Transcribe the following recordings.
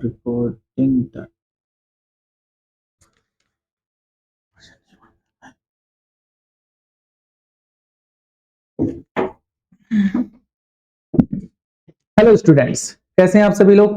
recording done. Hello students, कैसे हैं आप सभी लोग।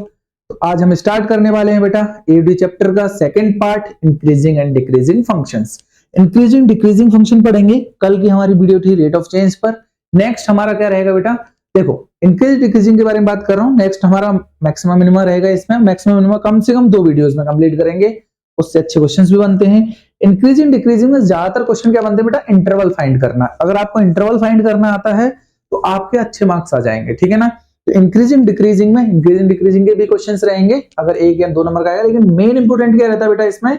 तो आज हम स्टार्ट करने वाले हैं बेटा एडी चैप्टर का second part, increasing and decreasing functions. Increasing decreasing function पढ़ेंगे। कल की हमारी वीडियो थी रेट ऑफ चेंज पर। नेक्स्ट हमारा क्या रहेगा बेटा, देखो इंक्रीज डिक्रीजिंग के बारे में बात कर रहा हूं। नेक्स्ट हमारा मैक्सिमम मिनिमम रहेगा। इसमें मैक्सिमम मिनिमम कम से कम 2 वीडियोस में कंप्लीट करेंगे, उससे अच्छे क्वेश्चंस भी बनते हैं। इंक्रीजिंग डिक्रीजिंग में ज्यादातर क्वेश्चन क्या बनते हैं बेटा, इंटरवल फाइंड करना। अगर आपको इंटरवल फाइंड करना आता है तो आपके अच्छे मार्क्स आ जाएंगे, ठीक है ना। तो इंक्रीजिंग डिक्रीजिंग में इंक्रीजिंग डिक्रीजिंग के भी क्वेश्चंस रहेंगे, अगर 1 या 2 नंबर का आएगा। लेकिन मेन इंपोर्टेंट क्या रहता है बेटा इसमें,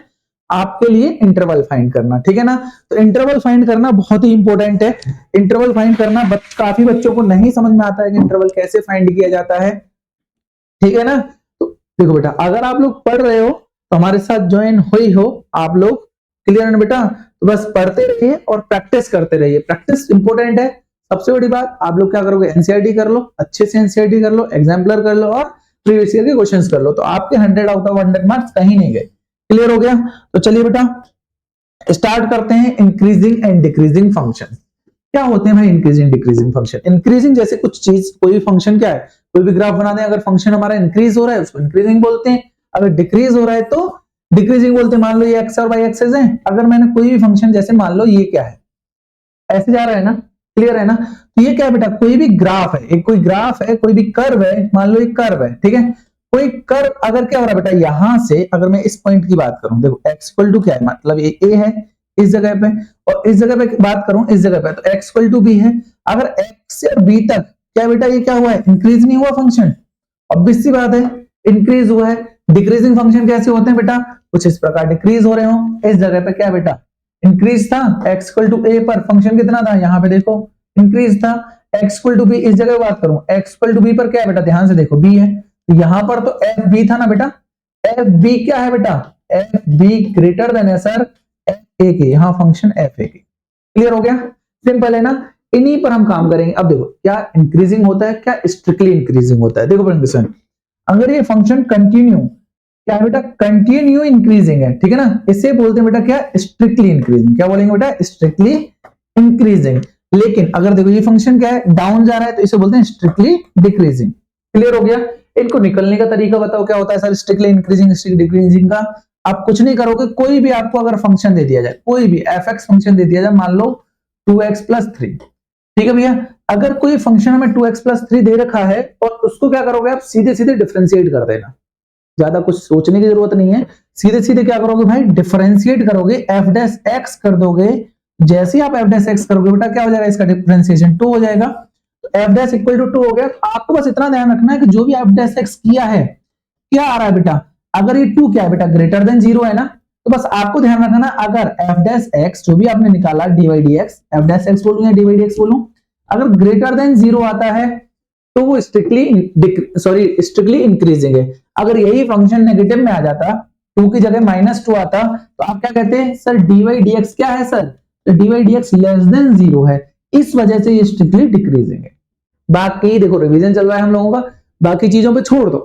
आपके लिए इंटरवल फाइंड करना, ठीक है ना। तो इंटरवल फाइंड करना बहुत ही इंपॉर्टेंट है। इंटरवल फाइंड करना काफी बच्चों को नहीं समझ में आता है कि इंटरवल कैसे फाइंड किया जाता है, ठीक है ना। तो देखो बेटा, अगर आप लोग पढ़ रहे हो तो हमारे साथ ज्वाइन हुई हो आप लोग, क्लियर है ना बेटा। तो बस पढ़ते रहिए और प्रैक्टिस करते रहिए। प्रैक्टिस इंपॉर्टेंट है। सबसे बड़ी बात, आप लोग क्या करोगे, एनसीईआरटी कर लो, अच्छे से एनसीईआरटी कर लो, एग्जाम्पलर कर लो और प्रीवियस ईयर के क्वेश्चंस कर लो। तो आपके 100 आउट ऑफ 100 मार्क्स कहीं नहीं गए। क्लियर हो गया। तो चलिए बेटा स्टार्ट करते हैं इंक्रीजिंग एंड डिक्रीजिंग फंक्शन। क्या होते हैं भाई इंक्रीजिंग डिक्रीजिंग फंक्शन। इंक्रीजिंग जैसे कुछ चीज, कोई भी फंक्शन क्या है, कोई भी ग्राफ बना दें, अगर फंक्शन हमारा इंक्रीज हो रहा है उसको इंक्रीजिंग बोलते हैं, अगर डिक्रीज हो रहा है तो डिक्रीजिंग बोलते हैं। मान लो ये एक्स और वाई एक्सेस है, अगर मैंने कोई भी फंक्शन, जैसे मान लो ये क्या है, ऐसे जा रहा है ना, क्लियर है ना। तो ये क्या है बेटा, कोई भी ग्राफ है, एक कोई ग्राफ है, कोई भी कर्व है, मान लो एक कर्व है, ठीक है। कोई कर्व अगर क्या हो रहा है बेटा, यहां से अगर मैं इस पॉइंट की बात करूं, देखो x इक्वल टू क्या है, मतलब ये a है इस जगह पे, और इस जगह पे बात करूं इस जगह पे, तो x इक्वल टू b है। अगर x से b तक क्या बेटा, ये क्या हुआ है, इंक्रीज नहीं हुआ फंक्शन, ऑब्वियस सी बात है इंक्रीज हुआ है। डिक्रीजिंग फंक्शन कैसे होते हैं बेटा, कुछ इस प्रकार डिक्रीज हो रहे हो, इस जगह पे क्या बेटा इंक्रीज था, x इक्वल टू a पर फंक्शन कितना था, यहाँ पे देखो इंक्रीज था। x इक्वल टू b, इस जगह बात करूं x इक्वल टू b पर क्या है बेटा, ध्यान से देखो b है, तो यहां पर तो एफ बी था ना बेटा, एफ बी क्या है बेटा, एफ बी ग्रेटर देन है सर एफ ए के, यहां फंक्शन एफ ए के। क्लियर हो गया, सिंपल है ना। इन्हीं पर हम काम करेंगे। अब देखो क्या इंक्रीजिंग होता है, क्या स्ट्रिक्टली इंक्रीजिंग होता है। देखो फ्रेंड्स, अगर ये फंक्शन कंटिन्यू क्या है बेटा, कंटिन्यू इंक्रीजिंग है, ठीक है ना, इसे बोलते हैं बेटा क्या, स्ट्रिक्टली इंक्रीजिंग। क्या बोलेंगे बेटा, स्ट्रिक्टली इंक्रीजिंग। लेकिन अगर देखो ये फंक्शन क्या है, डाउन जा रहा है, तो इसे बोलते हैं स्ट्रिक्टली डिक्रीजिंग। क्लियर हो गया। इनको निकलने का तरीका बताओ क्या होता है sir, strictly increasing strictly decreasing का। आप कुछ नहीं करोगे, कोई भी आपको अगर फंक्शन दे दिया जाए, कोई भी एफ फंक्शन दे दिया जाए, मान लो 2x + 3, ठीक है भैया। अगर कोई फंक्शन हमें 2x + 3 दे रखा है, और उसको क्या करोगे आप, सीधे सीधे डिफरेंशिएट कर देना, ज्यादा कुछ सोचने की जरूरत नहीं है। सीधे सीधे क्या करोगे भाई, डिफरेंशिएट करोगे, f' कर दोगे। जैसे ही आप f' करोगे बेटा क्या हो जाएगा, इसका डिफरेंशिएशन 2 हो जाएगा। f' इक्वल टू 2 हो गया। आपको बस इतना ध्यान रखना है कि जो भी f' किया है, क्या आ रहा है बेटा, अगर ये 2 क्या है बेटा, ग्रेटर देन 0 है ना, तो बस आपको ध्यान रखना, अगर f' जो भी आपने निकाला dy/dx, f' बोलूं या dy/dx बोलूं, अगर ग्रेटर देन 0 आता है तो वो स्ट्रिक्टली इंक्रीजिंग है। अगर यही फंक्शन नेगेटिव में आ जाता, 2 की जगह -2 आता, तो आप क्या कहते हैं सर, dy/dx क्या है सर, तो dy/dx लेस देन 0 है, इस वजह से ये स्ट्रिक्टली डिक्रीजिंग है। बाकी देखो रिवीजन चल रहा है हम लोगों का, बाकी चीजों पे छोड़ दो।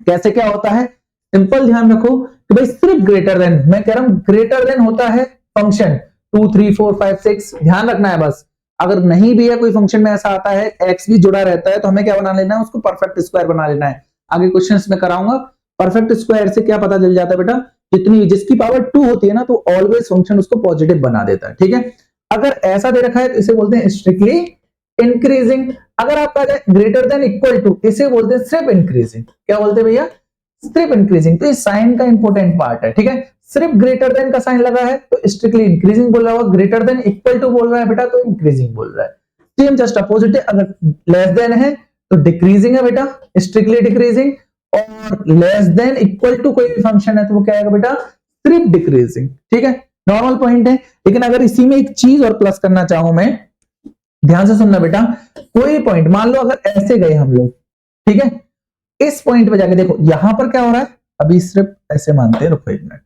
कैसे क्या होता है, सिंपल ध्यान रखो कि भाई सिर्फ ग्रेटर देन, मैं कह रहा हूं ग्रेटर देन होता है फंक्शन 2 3 4 5 6, ध्यान रखना है बस। अगर नहीं भी है कोई फंक्शन में ऐसा आता है, एक्स भी जुड़ा रहता है, तो हमें क्या बना लेना है, उसको परफेक्ट स्क्वायर बना लेना है। आगे क्वेश्चंस में कराऊंगा। परफेक्ट स्क्वायर से क्या पता चल जाता है बेटा, जितनी जिसकी पावर 2 होती है ना, तो ऑलवेज फंक्शन उसको पॉजिटिव बना देता है, ठीक है। अगर ऐसा दे रखा है तो इसे बोलते हैं स्ट्रिक्टली इंक्रीजिंग। अगर आपका ग्रेटर देन इक्वल टू, इसे बोलते हैं सिर्फ इंक्रीजिंग। क्या बोलते हैं भैया, सिर्फ इंक्रीजिंग। तो इस साइन का इंपॉर्टेंट पार्ट है, ठीक है। सिर्फ ग्रेटर देन का साइन लगा है तो स्ट्रिक्टली इंक्रीजिंग बोल रहा होगा, ग्रेटर देन इक्वल टू बोल रहा है बेटा तो इंक्रीजिंग बोल रहा है। सेम जस्ट अपोजिट है, अगर लेस देन है तो डिक्रीजिंग है बेटा, स्ट्रिक्टली डिक्रीजिंग, और लेस देन इक्वल टू कोई भी फंक्शन है तो वो क्या आएगा बेटा, सिर्फ डिक्रीजिंग, ठीक है। नॉर्मल पॉइंट है। लेकिन अगर इसी में एक चीज और प्लस करना चाहूं मैं, ध्यान से सुनना बेटा, कोई पॉइंट मान लो अगर ऐसे गए हम लोग, ठीक है, इस पॉइंट पे जाके देखो यहां पर क्या हो रहा है, अभी सिर्फ ऐसे मानते हैं, रुको 1 मिनट,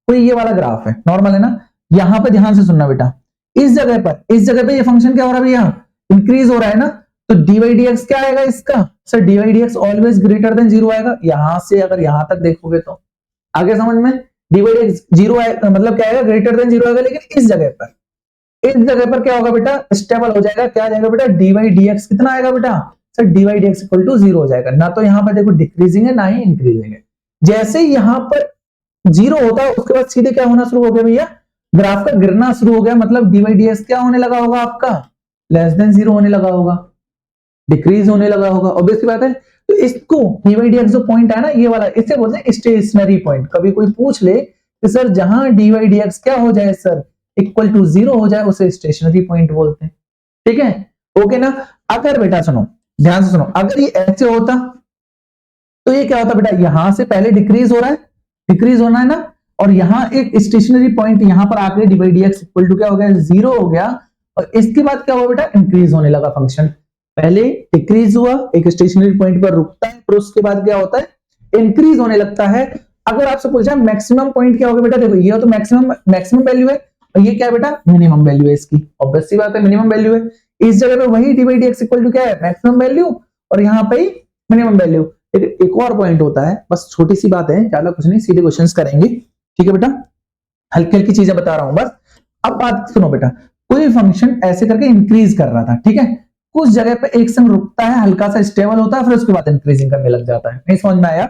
कोई ये वाला ग्राफ है, नॉर्मल है ना, यहां पे ध्यान से सुनना बेटा, इस जगह पे ये फंक्शन क्या हो रहा है भैया, इंक्रीज हो रहा है ना, तो dy/dx क्या आएगा इसका, sir dy dx always greater then 0 आएगा। यहां से अगर यहां तक देखोगे तो आगे समझ में dy dx 0 आएगा, मतलब क्या आएगा, ग्रेटर देन 0 आएगा। लेकिन इस जगह पर क्या होगा बेटा, स्टेबल हो जाएगा। क्या आ जाएगा बेटा, dy dx कितना आएगा बेटा, sir dy dx equal to 0 हो जाएगा। ना तो यहां पर देखो डिक्रीजिंग है ना ही इंक्रीजिंग है। जैसे ही यहां पर 0 होता है उसके बाद सीधे क्या होना शुरू हो गया भैया, ग्राफ का गिरना शुरू हो गया। मतलब dy dx क्या होने लगा होगा आपका, लेस देन 0 होने लगा होगा, डिक्रीज होने लगा होगा। ऑब्वियस बात है। तो इसको dy dx जो पॉइंट है ना ये वाला, इसे बोलते हैं स्टेशनरी पॉइंट। कभी कोई पूछ ले कि सर जहां dy dx क्या हो जाए सर, इक्वल टू 0 हो जाए, उसे स्टेशनरी पॉइंट बोलते हैं। ठीक है, ओके ना। अगर बेटा सुनो, ध्यान से सुनो, अगर ये ऐसे होता तो ये क्या होता बेटा, यहां से पहले डिक्रीज हो रहा है, डिक्रीज होना है ना, और यहां एक स्टेशनरी पॉइंट यहां पर आके dy dx इक्वल टू क्या हो गया, 0 हो गया। और इसके बाद क्या हुआ बेटा, इंक्रीज होने लगा फंक्शन। पहले डिक्रीज हुआ, एक स्टेशनरी पॉइंट पर रुकता है, फिर उसके बाद क्या होता है, इंक्रीज होने लगता है। अगर आपसे पूछा मैक्सिमम पॉइंट क्या होगा बेटा, देखो ये तो मैक्सिमम वैल्यू है, और ये क्या है बेटा, मिनिमम वैल्यू है इसकी। ऑब्वियस सी बात है, मिनिमम वैल्यू है। इस जगह पे वही dy dx इक्वल टू क्या है, मैक्सिमम वैल्यू, और यहाँ पे मिनिमम वैल्यू। एक और पॉइंट होता है, बस छोटी सी बात है, ज्यादा कुछ नहीं, सीधे क्वेश्चंस करेंगे। ठीक है बेटा, हल्की हल्की चीजें बता रहा हूं बस। अब बात सुनो बेटा, कोई फंक्शन ऐसे करके इंक्रीज कर रहा था, ठीक है, कुछ जगह पे एक संग रुकता है, हल्का सा स्टेबल होता है, फिर उसके बाद इंक्रीजिंग करने लग जाता है। नहीं समझ में आया,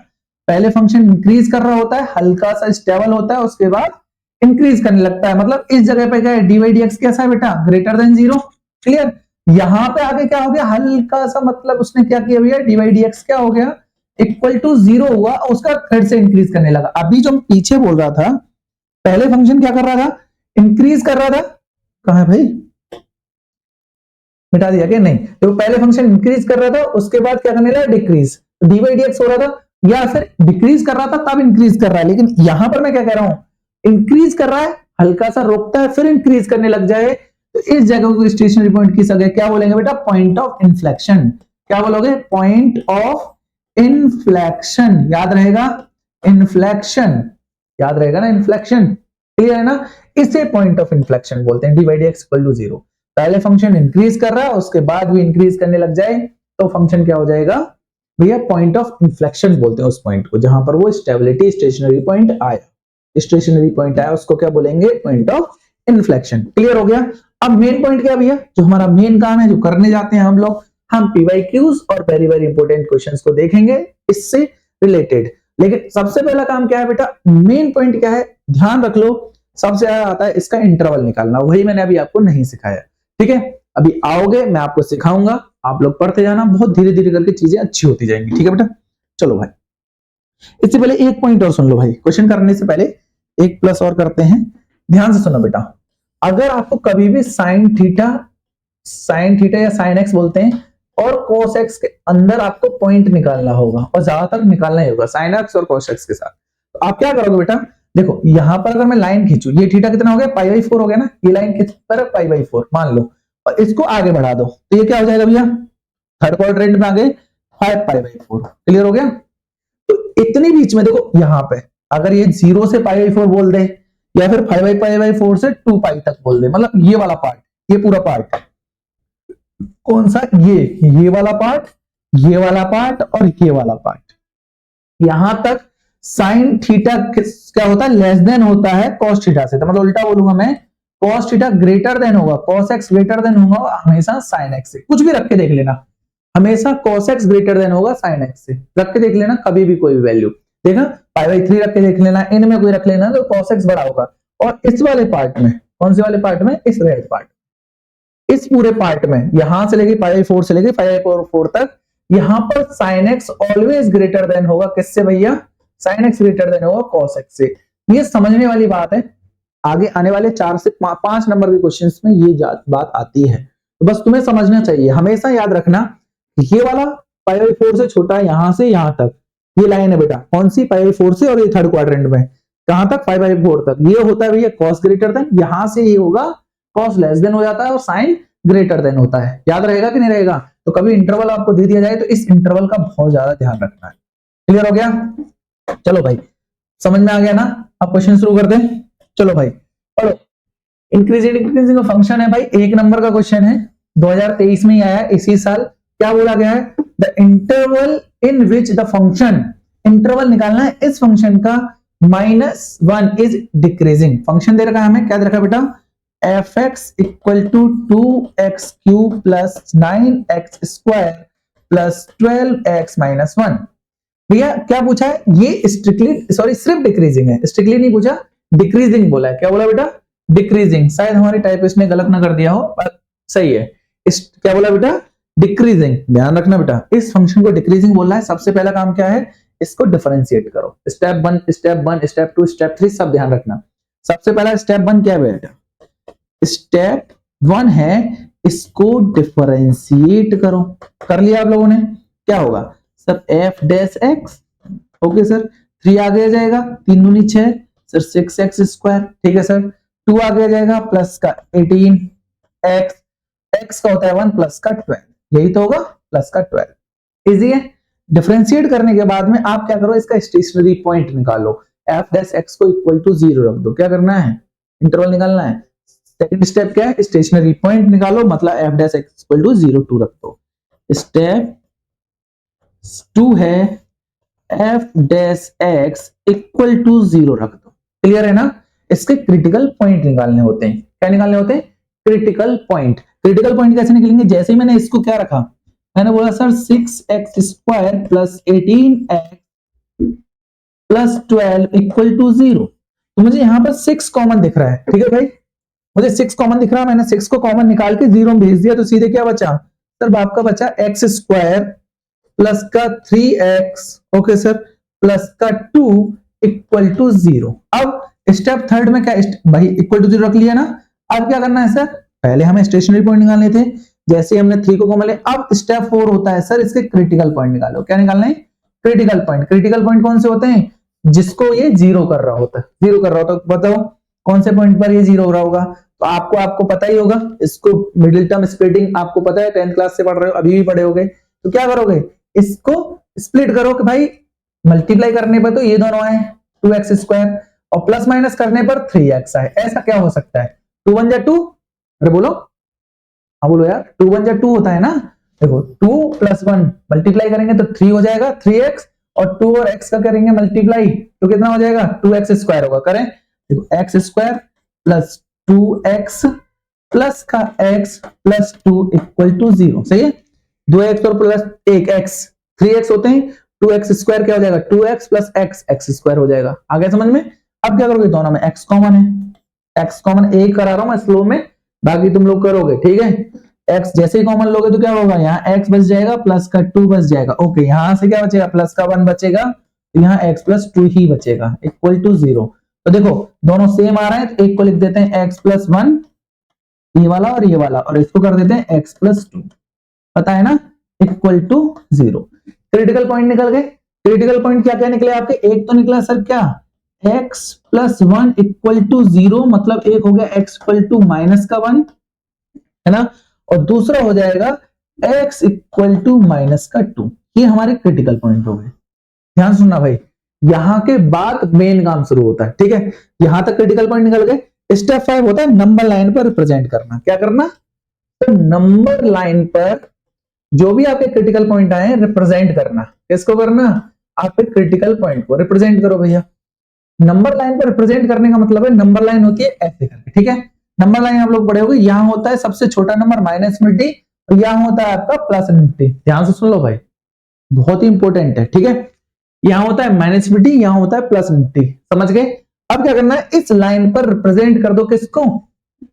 पहले फंक्शन इंक्रीज कर रहा होता है, हल्का सा स्टेबल होता है, उसके बाद इंक्रीज करने लगता है। मतलब इस जगह पे क्या है, dy dx कैसा है बेटा, ग्रेटर देन 0। क्लियर। यहां पे आगे क्या हो गया, हल्का सा, मतलब उसने क्या किया भैया, dy dx क्या हो गया, इक्वल टू 0 हुआ, और उसका फिर से इंक्रीज करने लगा। अभी जो पीछे बोल रहा था, पहले फंक्शन क्या कर रहा था, इंक्रीज कर रहा था। कहां है भाई, मिटा दिया क्या, नहीं, तो पहले फंक्शन इंक्रीज कर रहा था, उसके बाद क्या करने लगा, डिक्रीज। dy dx हो रहा था, या फिर डिक्रीज कर रहा था तब इंक्रीज कर रहा है। लेकिन यहां पर मैं क्या कह रहा हूं, इंक्रीज कर रहा है, हल्का सा रोकता है, फिर इंक्रीज करने लग जाए, तो इस जगह को स्टेशनरी पॉइंट की जगह क्या बोलेंगे बेटा, पॉइंट ऑफ इन्फ्लेक्शन। क्या बोलोगे, पॉइंट ऑफ इन्फ्लेक्शन। याद रहेगा, इन्फ्लेक्शन, याद रहेगा ना, इन्फ्लेक्शन। क्लियर है ना, इसे पॉइंट ऑफ इन्फ्लेक्शन बोलते हैं। dy dx इक्वल टू 0, पहले फंक्शन इंक्रीज कर रहा है, उसके बाद भी इंक्रीज करने लग जाए, तो फंक्शन क्या हो जाएगा भैया, पॉइंट ऑफ इन्फ्लेक्शन बोलते हैं उस पॉइंट को, जहां पर वो स्टेबिलिटी स्टेशनरी पॉइंट आया, स्टेशनरी पॉइंट आया, उसको क्या बोलेंगे, पॉइंट ऑफ इन्फ्लेक्शन। क्लियर हो गया। अब मेन पॉइंट क्या भैया, जो हमारा मेन काम है, जो करने जाते हैं हम लोग, हम PYQs और वेरी वेरी इंपॉर्टेंट क्वेश्चंस को देखेंगे इससे रिलेटेड। लेकिन सबसे पहला काम क्या है बेटा, मेन पॉइंट क्या है, ध्यान रख लो, सबसे ज्यादा आता है इसका इंटरवल निकालना, वही मैंने अभी आपको नहीं सिखाया। ठीक है, अभी आओगे मैं आपको सिखाऊंगा, आप लोग पढ़ते जाना, बहुत धीरे धीरे करके चीजें अच्छी होती जाएंगी। ठीक है बेटा, चलो भाई, इससे पहले एक पॉइंट और सुन लो भाई, क्वेश्चन करने से पहले एक प्लस और करते हैं, ध्यान से सुनो बेटा। अगर आपको कभी भी साइन थीटा या साइन एक्स बोलते हैं, और cos x के अंदर आपको पॉइंट निकालना होगा, और ज्यादातर निकालना ही होगा साइन एक्स और cos x के साथ, तो आप क्या करोगे बेटा, देखो यहां पर अगर मैं लाइन खींचू, ये थीटा कितना हो गया, π/4 हो गया ना, ये लाइन किस तरफ, π/4 मान लो, और इसको आगे बढ़ा दो, तो ये क्या हो जाएगा भैया, थर्ड क्वाड्रेंट में आ गए 5π/4। क्लियर हो गया। तो इतनी बीच में देखो, यहां पे अगर ये 0 से π/4 बोल दे, या फिर 5π/4 से 2π तक बोल दे, मतलब ये वाला पार्ट, ये पूरा पार्ट कौन सा, ये वाला पार्ट, ये वाला पार्ट और ये वाला पार्ट, यहां तक साइन थीटा क्या होता है, लेस देन होता है cos थीटा से। तो मतलब उल्टा बोलूंगा मैं, cos थीटा ग्रेटर देन होगा, cos x ग्रेटर देन होगा हमेशा sin x से। कुछ भी रख के देख लेना, हमेशा cos x ग्रेटर देन होगा sin x से, रख के देख लेना कभी भी कोई भी वैल्यू, देखा π/3 रख के देख लेना, इनमें कोई रख लेना तो cos x बड़ा होगा। और इस वाले पार्ट में, कौन से वाले पार्ट में, इस रेड पार्ट, इस पूरे पार्ट में, यहां से लेके π/4 से लेके π/4 तक, यहां पर sin x always greater then होगा किससे भैया, sin x ग्रेटर देन होगा cos x से। ये समझने वाली बात है, आगे आने वाले 4 से 5 नंबर के क्वेश्चंस में ये बात आती है, तो बस तुम्हें समझना चाहिए, हमेशा याद रखना, ये वाला π/4 से छोटा है, यहां से यहां तक ये लाइन है बेटा, कौन सी, π/4 से, और ये थर्ड क्वाड्रेंट में कहां तक, 5/4 तक, ये होता है भैया cos ग्रेटर देन, यहां से ये होगा cos लेस देन हो जाता है, और sin ग्रेटर देन होता है। याद रहेगा कि नहीं रहेगा, तो कभी इंटरवल आपको दे दिया जाए तो इस इंटरवल का बहुत ज्यादा ध्यान रखना है। क्लियर हो गया, चलो भाई समझ में आ गया ना, अब क्वेश्चन शुरू कर दें। चलो भाई पढ़ो, इंक्रीजिंग डिक्रीजिंग का फंक्शन है भाई, 1 नंबर का क्वेश्चन है, 2023 में ही आया, इसी साल क्या बोला गया है, the interval in which the function, interval निकालना है इस फंक्शन का -1 इज डिक्रीजिंग। फंक्शन दे रखा है हमें, क्या दे रखा है बेटा, F X equal to 2x³ plus 9x² plus 12x-1। भैया क्या पूछा है, ये स्ट्रिक्टली सॉरी सिर्फ डिक्रीजिंग है, स्ट्रिक्टली नहीं पूछा, डिक्रीजिंग बोला है। क्या बोला बेटा, डिक्रीजिंग। शायद हमारी टाइपिस्ट ने गलत ना कर दिया हो, पर सही है। क्या बोला बेटा, डिक्रीजिंग। ध्यान रखना बेटा, इस फंक्शन को डिक्रीजिंग बोलना है। सबसे पहला काम क्या है, इसको डिफरेंशिएट करो। स्टेप 1, स्टेप 2, स्टेप 3 सब ध्यान रखना। सबसे पहला स्टेप 1 क्या है बेटा, स्टेप 1 है इसको डिफरेंशिएट करो। कर लिया आप लोगों ने, क्या होगा sir, F dash x, okay sir, 3 आगे आ जाएगा, 3 दूनी 6 सर, 6x², ठीक है सर, 2 आगे आ जाएगा प्लस का 18 एक्स का होता है 1 प्लस का 12, यही तो होगा, प्लस का 12। इजी है। डिफरेंशिएट करने के बाद में आप क्या करो, इसका स्टेशनरी पॉइंट निकालो, एफ डैश एक्स को इक्वल टू 0 रख दो। क्या करना है, इंटरवल निकालना है। सेकंड स्टेप क्या है, स्टेशनरी पॉइंट निकालो, मतलब F dash X equal to 0 2 रख दो। स्टेप 2 है F dash X equal to 0 रख दो। क्लियर है ना। इसके क्रिटिकल पॉइंट निकालने होते हैं। क्या निकालने होते हैं, क्रिटिकल पॉइंट। क्रिटिकल पॉइंट कैसे निकलेंगे, जैसे ही मैंने इसको क्या रखा, मैंने बोला sir 6x² plus 18x plus 12 equal to 0, तो मुझे यहां पर 6 कॉमन दिख रहा है, ठीक है भाई, मुझे 6 कॉमन दिख रहा है, मैंने 6 को कॉमन निकाल के 0 में भेज दिया, तो सीधे क्या बचा सर, बाप का बचा x² प्लस का 3x, ओके सर, प्लस का 2 इक्वल टू 0। अब स्टेप थर्ड में क्या, भाई इक्वल टू 0 रख लिया ना। अब क्या करना है सर, पहले हमें स्टेशनरी पॉइंट निकालने थे, जैसे हमने 3 को कॉमन ले। अब स्टेप 4 होता है सर, इसके क्रिटिकल पॉइंट निकालो। क्या निकालना है, क्रिटिकल पॉइंट। क्रिटिकल पॉइंट कौन से होते हैं, जिसको ये 0 कर रहा होता है, 0 कर रहा होता है। बताओ कौन से पॉइंट पर ये 0 हो रहा होगा, तो आपको पता ही होगा, इसको मिडिल टर्म स्प्लिटिंग आपको पता है, 10th क्लास से पढ़ रहे हो, अभी भी पढ़े होगे। तो क्या करोगे, इसको स्प्लिट करो कि भाई मल्टीप्लाई करने पर तो ये दोनों आए 2x² और प्लस माइनस करने पर 3x आए। ऐसा क्या हो सकता है, 2 1 जा 2, अरे बोलो, हाँ बोलो यार, 2 1 जा 2 होता है ना। देखो 2 + 1 मल्टीप्लाई करेंगे तो 3 हो जाएगा, 3x, और 2 और x का करेंगे मल्टीप्लाई तो कितना हो जाएगा, 2x² होगा। करें, देखो x² प्लस 2x प्लस का x प्लस 2 इक्वल टू 0। सही है, 2x और प्लस 1x 3x होते हैं, 2x² क्या हो जाएगा, 2x प्लस x x² हो जाएगा। आगे समझ में। अब क्या करोगे, दोनों में x कॉमन है, x कॉमन एक करा रहा हूं मैं स्लो में, बाकी तुम लोग करोगे, ठीक है। x जैसे ही कॉमन लोगे तो क्या होगा, यहाँ x बच जाएगा, प्लस का 2 बच जाएगा, ओके। यहां से क्या बचेगा, प्लस का 1 बचेगा, तो यहाँ x प्लस 2 ही बचेगा, इक्वल टू 0। तो देखो दोनों सेम आ रहे हैं, तो एक को लिख देते हैं x प्लस 1, ये वाला और ये वाला, और इसको कर देते हैं x प्लस 2, पता है ना, इक्वल टू 0। क्रिटिकल पॉइंट निकल गए। क्रिटिकल पॉइंट क्या क्या निकले आपके, एक तो निकला सर क्या, x प्लस 1 इक्वल टू 0, मतलब एक हो गया x इक्वल टू माइनस का 1, है ना, और दूसरा हो जाएगा x इक्वल टू माइनस का 2। ये हमारे क्रिटिकल पॉइंट हो गए। ध्यान सुनना भाई, यहां के बाद मेन काम शुरू होता है, ठीक है। यहां तक क्रिटिकल पॉइंट निकल गए। स्टेप 5 होता है नंबर लाइन पर रिप्रेजेंट करना। क्या करना, तो नंबर लाइन पर जो भी आपके क्रिटिकल पॉइंट आए रिप्रेजेंट करना। किसको करना, आपके क्रिटिकल पॉइंट को रिप्रेजेंट करो भैया। नंबर लाइन पर रिप्रेजेंट करने का मतलब है, नंबर लाइन होती है ऐसे करके, ठीक है। नंबर लाइन आप लोग पढ़े होंगे, यहां होता है सबसे छोटा नंबर -∞, और यहां होता है आपका +∞। ध्यान से सुन लो भाई, बहुत ही इंपॉर्टेंट है, ठीक है। यहां होता है -∞, यहां होता है +∞, समझ गए। अब क्या करना है, इस लाइन पर रिप्रेजेंट कर दो किसको,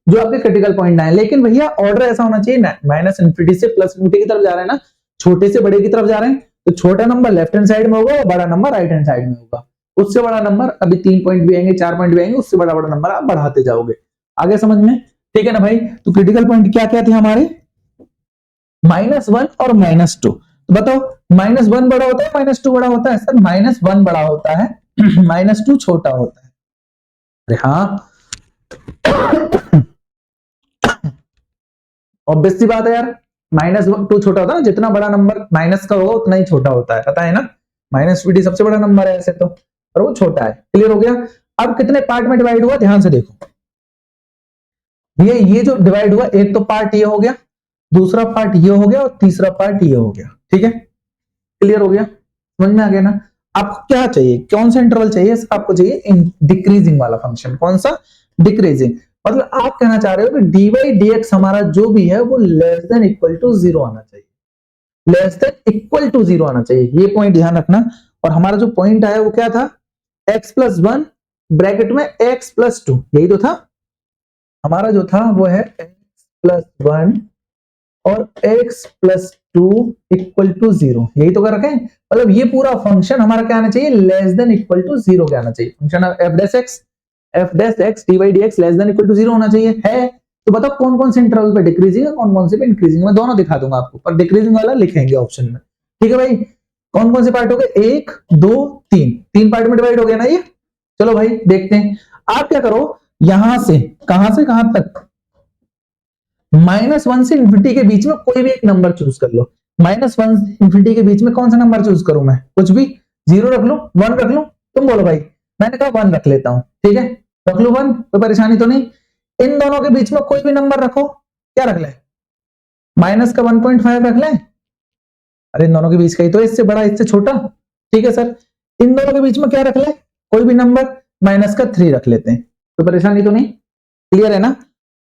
जो आपके क्रिटिकल पॉइंट आए। लेकिन भैया ऑर्डर ऐसा होना चाहिए, -∞ से +∞ की तरफ जा रहे हैं ना, छोटे से बड़े की तरफ जा रहे हैं, तो छोटा नंबर लेफ्ट हैंड साइड में होगा और बड़ा नंबर राइट हैंड साइड में होगा। उससे बड़ा नंबर अभी 3 पॉइंट भी आएंगे, 4 पॉइंट भी आएंगे, उससे बड़ा बड़ा नंबर आप बढ़ाते जाओगे। आगे समझ में, ठीक है ना भाई। तो क्रिटिकल पॉइंट क्या क्या थे हमारे, -1 और -2। तो बताओ -1 बड़ा होता है, -2 बड़ा होता है, सर -1 बड़ा होता है, -2 छोटा होता है। अरे हाँ, ऑब्वियस सी बात है यार, -2 छोटा होता है ना, जितना बड़ा नंबर माइनस का होगा उतना ही छोटा होता है, पता है ना। -2 सबसे बड़ा नंबर है ऐसे तो, और वो छोटा है। क्लियर हो गया। अब कितने पार्ट में डिवाइड हुआ, ध्यान से देखो भैया। ये जो डिवाइड हुआ, एक तो पार्ट ये हो गया, दूसरा पार्ट ये हो गया और तीसरा पार्ट ये हो गया। ठीक है, क्लियर हो गया, समझ में आ गया ना। आपको क्या चाहिए, कौन सा इंटरवल चाहिए? आपको चाहिए डिक्रीजिंग वाला फंक्शन। कौन सा? डिक्रीजिंग। मतलब आप कहना चाह रहे हो कि डी बाई डी एक्स हमारा जो भी है वो less than equal to zero आना चाहिए, less than equal to zero आना चाहिए, ये पॉइंट ध्यान रखना। और हमारा जो पॉइंट आया वो क्या था? एक्स प्लस वन ब्रैकेट में एक्स प्लस टू, यही तो था हमारा जो था वो है एक्स प्लस वन और x plus two equal to zero, यही तो कर रखे हैं। मतलब ये पूरा फंक्शन हमारा क्या आना चाहिए? Less than equal to zero क्या आना चाहिए? Function F dash X D by D X less than equal to zero होना चाहिए। है तो बताओ कौन कौन से इंटरवल पे डिक्रीजिंग है, कौन कौन से पे इंक्रीजिंग। मैं दोनों दिखा दूंगा आपको, पर डिक्रीजिंग वाला लिखेंगे ऑप्शन में। ठीक है भाई, कौन कौन से पार्ट हो गए? एक, दो, तीन, तीन पार्ट में डिवाइड हो गया ना ये। चलो भाई देखते हैं। आप क्या करो, यहां से कहां तक? -1 से इंफिनिटी के बीच में कोई भी एक नंबर चूज कर लो। -1 से इंफिनिटी के बीच में कौन सा नंबर चूज करूं मैं? कुछ भी, 0 रख लूं, 1 रख लूं? तुम बोलो भाई। मैंने कहा 1 रख लेता हूं। ठीक है, रख लूं 1, कोई परेशानी तो नहीं। इन दोनों के बीच में कोई भी नंबर रखो। क्या रख ले? माइनस का 1.5 रख ले। अरे इन दोनों के बीच का ही तो, इससे बड़ा इससे छोटा। ठीक है सर, इन दोनों के बीच में क्या रख ले? कोई भी नंबर, -3 रख लेते हैं, कोई परेशानी तो नहीं। क्लियर है ना।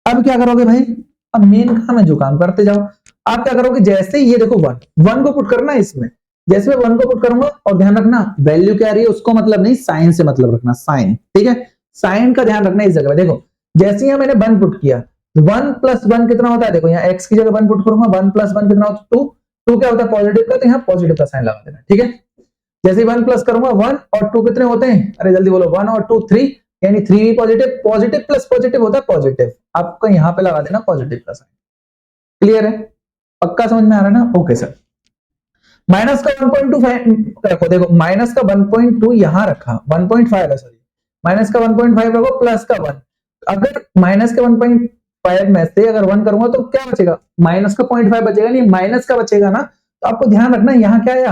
अब क्या करोगे भाई? अब मेन काम है जो काम करते जाओ। आप क्या करोगे? जैसे ये देखो 1 को पुट करना है इसमें, जैसे मैं 1 को पुट करूंगा, और ध्यान रखना वैल्यू क्या आ रही है उसको मतलब नहीं, साइन से मतलब रखना, साइन। ठीक है, साइन का ध्यान रखना इस जगह पे। देखो जैसे ही मैंने 1 पुट किया, 1 प्लस 1 कितना होता है? देखो यहाँ x की जगह 1 पुट करूंगा, 1 प्लस 1 कितना होता है? 2। 2 क्या होता है? पॉजिटिव का, तो यहाँ पॉजिटिव का साइन लगा देना। ठीक है, जैसे ही 1 प्लस करूंगा, 1 और 2 कितने होते हैं? अरे जल्दी बोलो, 1 और 2 3, यानी 3 पॉजिटिव, पॉजिटिव प्लस पॉजिटिव होता है पॉजिटिव। आपको यहाँ पे लगा देना पॉजिटिव का साइन। क्लियर है, पक्का समझ में आ रहा है ना? Okay sir. माइनस का 1.25 रखो, देखो माइनस का 1.2 यहां रखा, 1.5 है सॉरी, माइनस का 1.5 रखो, प्लस का 1। अगर माइनस के 1.5 में से अगर 1 करूंगा तो क्या बचेगा? माइनस का 0.5 बचेगा, नहीं माइनस का बचेगा ना। तो आपको ध्यान रखना यहाँ क्या आया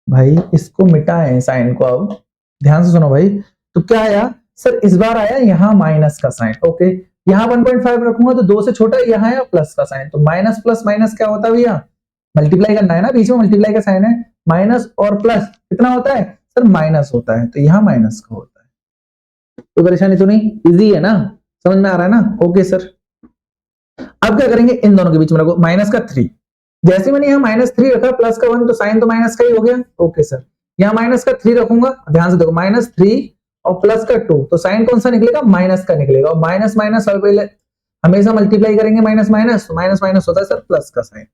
भाई, इसको मिटाएं साइन को। अब ध्यान से सुनो भाई, तो क्या आया सर? इस बार आया यहाँ माइनस का साइन। ओके, यहाँ 1.5 रखूंगा तो 2 से छोटा, यहाँ है प्लस का साइन। तो माइनस प्लस माइनस क्या होता है भैया? मल्टीप्लाई करना है ना, बीच में मल्टीप्लाई का साइन है। माइनस और प्लस कितना होता है सर? माइनस होता है, तो यहाँ माइनस का होता है। कोई परेशानी तो नहीं? इजी है ना, समझ में आ रहा है ना? Okay sir. अब क्या करेंगे? इन दोनों के बीच में रखो -3। जैसे मैंने यहाँ -3 रखा, प्लस का 1 तो साइन तो माइनस का ही हो गया। ओके सर, यहाँ -3 रखूंगा, ध्यान से देखो -3 और प्लस का 2, तो साइन कौन सा निकलेगा? माइनस का निकलेगा। और माइनस माइनस हमेशा मल्टीप्लाई करेंगे, माइनस माइनस, माइनस माइनस होता है सर प्लस का साइन।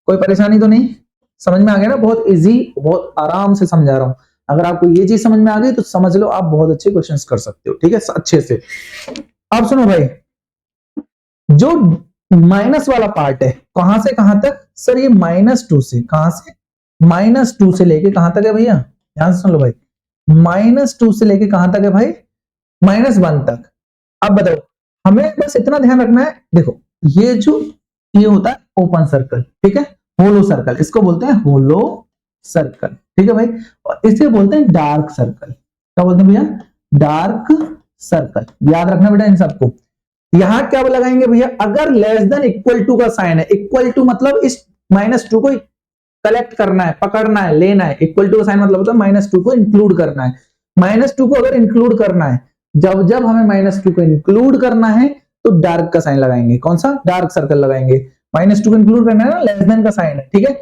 कोई परेशानी तो नहीं? समझ में आ गया ना? बहुत इजी, बहुत आराम से समझा रहा हूं। अगर आपको ये चीज समझ में आ गई तो समझ लो आप बहुत अच्छे क्वेश्चंस कर सकते हो। ठीक है, अच्छे से। अब सुनो भाई, जो माइनस वाला पार्ट है कहां से कहां तक सर? ये -2 से, कहां से? -2 से लेके कहां तक है भैया? ध्यान से सुन लो भाई, -2 से लेके कहां तक है भाई? -1 तक। अब बताओ, हमें बस इतना ध्यान रखना है। देखो ये होता है ओपन सर्कल, ठीक है, होलो सर्कल, इसको बोलते हैं होलो सर्कल। ठीक है भाई, और इसे बोलते हैं डार्क सर्कल। क्या बोलते हैं भैया? Dark circle. याद रखना बेटा इन सबको। यहां क्या लगाएंगे भैया? अगर लेस देन इक्वल टू का साइन है, इक्वल टू मतलब इस -2 को कलेक्ट करना है, पकड़ना है, लेना है। इक्वल टू का साइन मतलब होता है -2 को इंक्लूड करना है। -2 को अगर इंक्लूड करना है, जब जब हमें -2 को इंक्लूड करना है तो डार्क का साइन लगाएंगे। कौन सा? डार्क सर्कल लगाएंगे। -2 को इंक्लूड करना है ना, लेस देन का साइन है, ठीक है,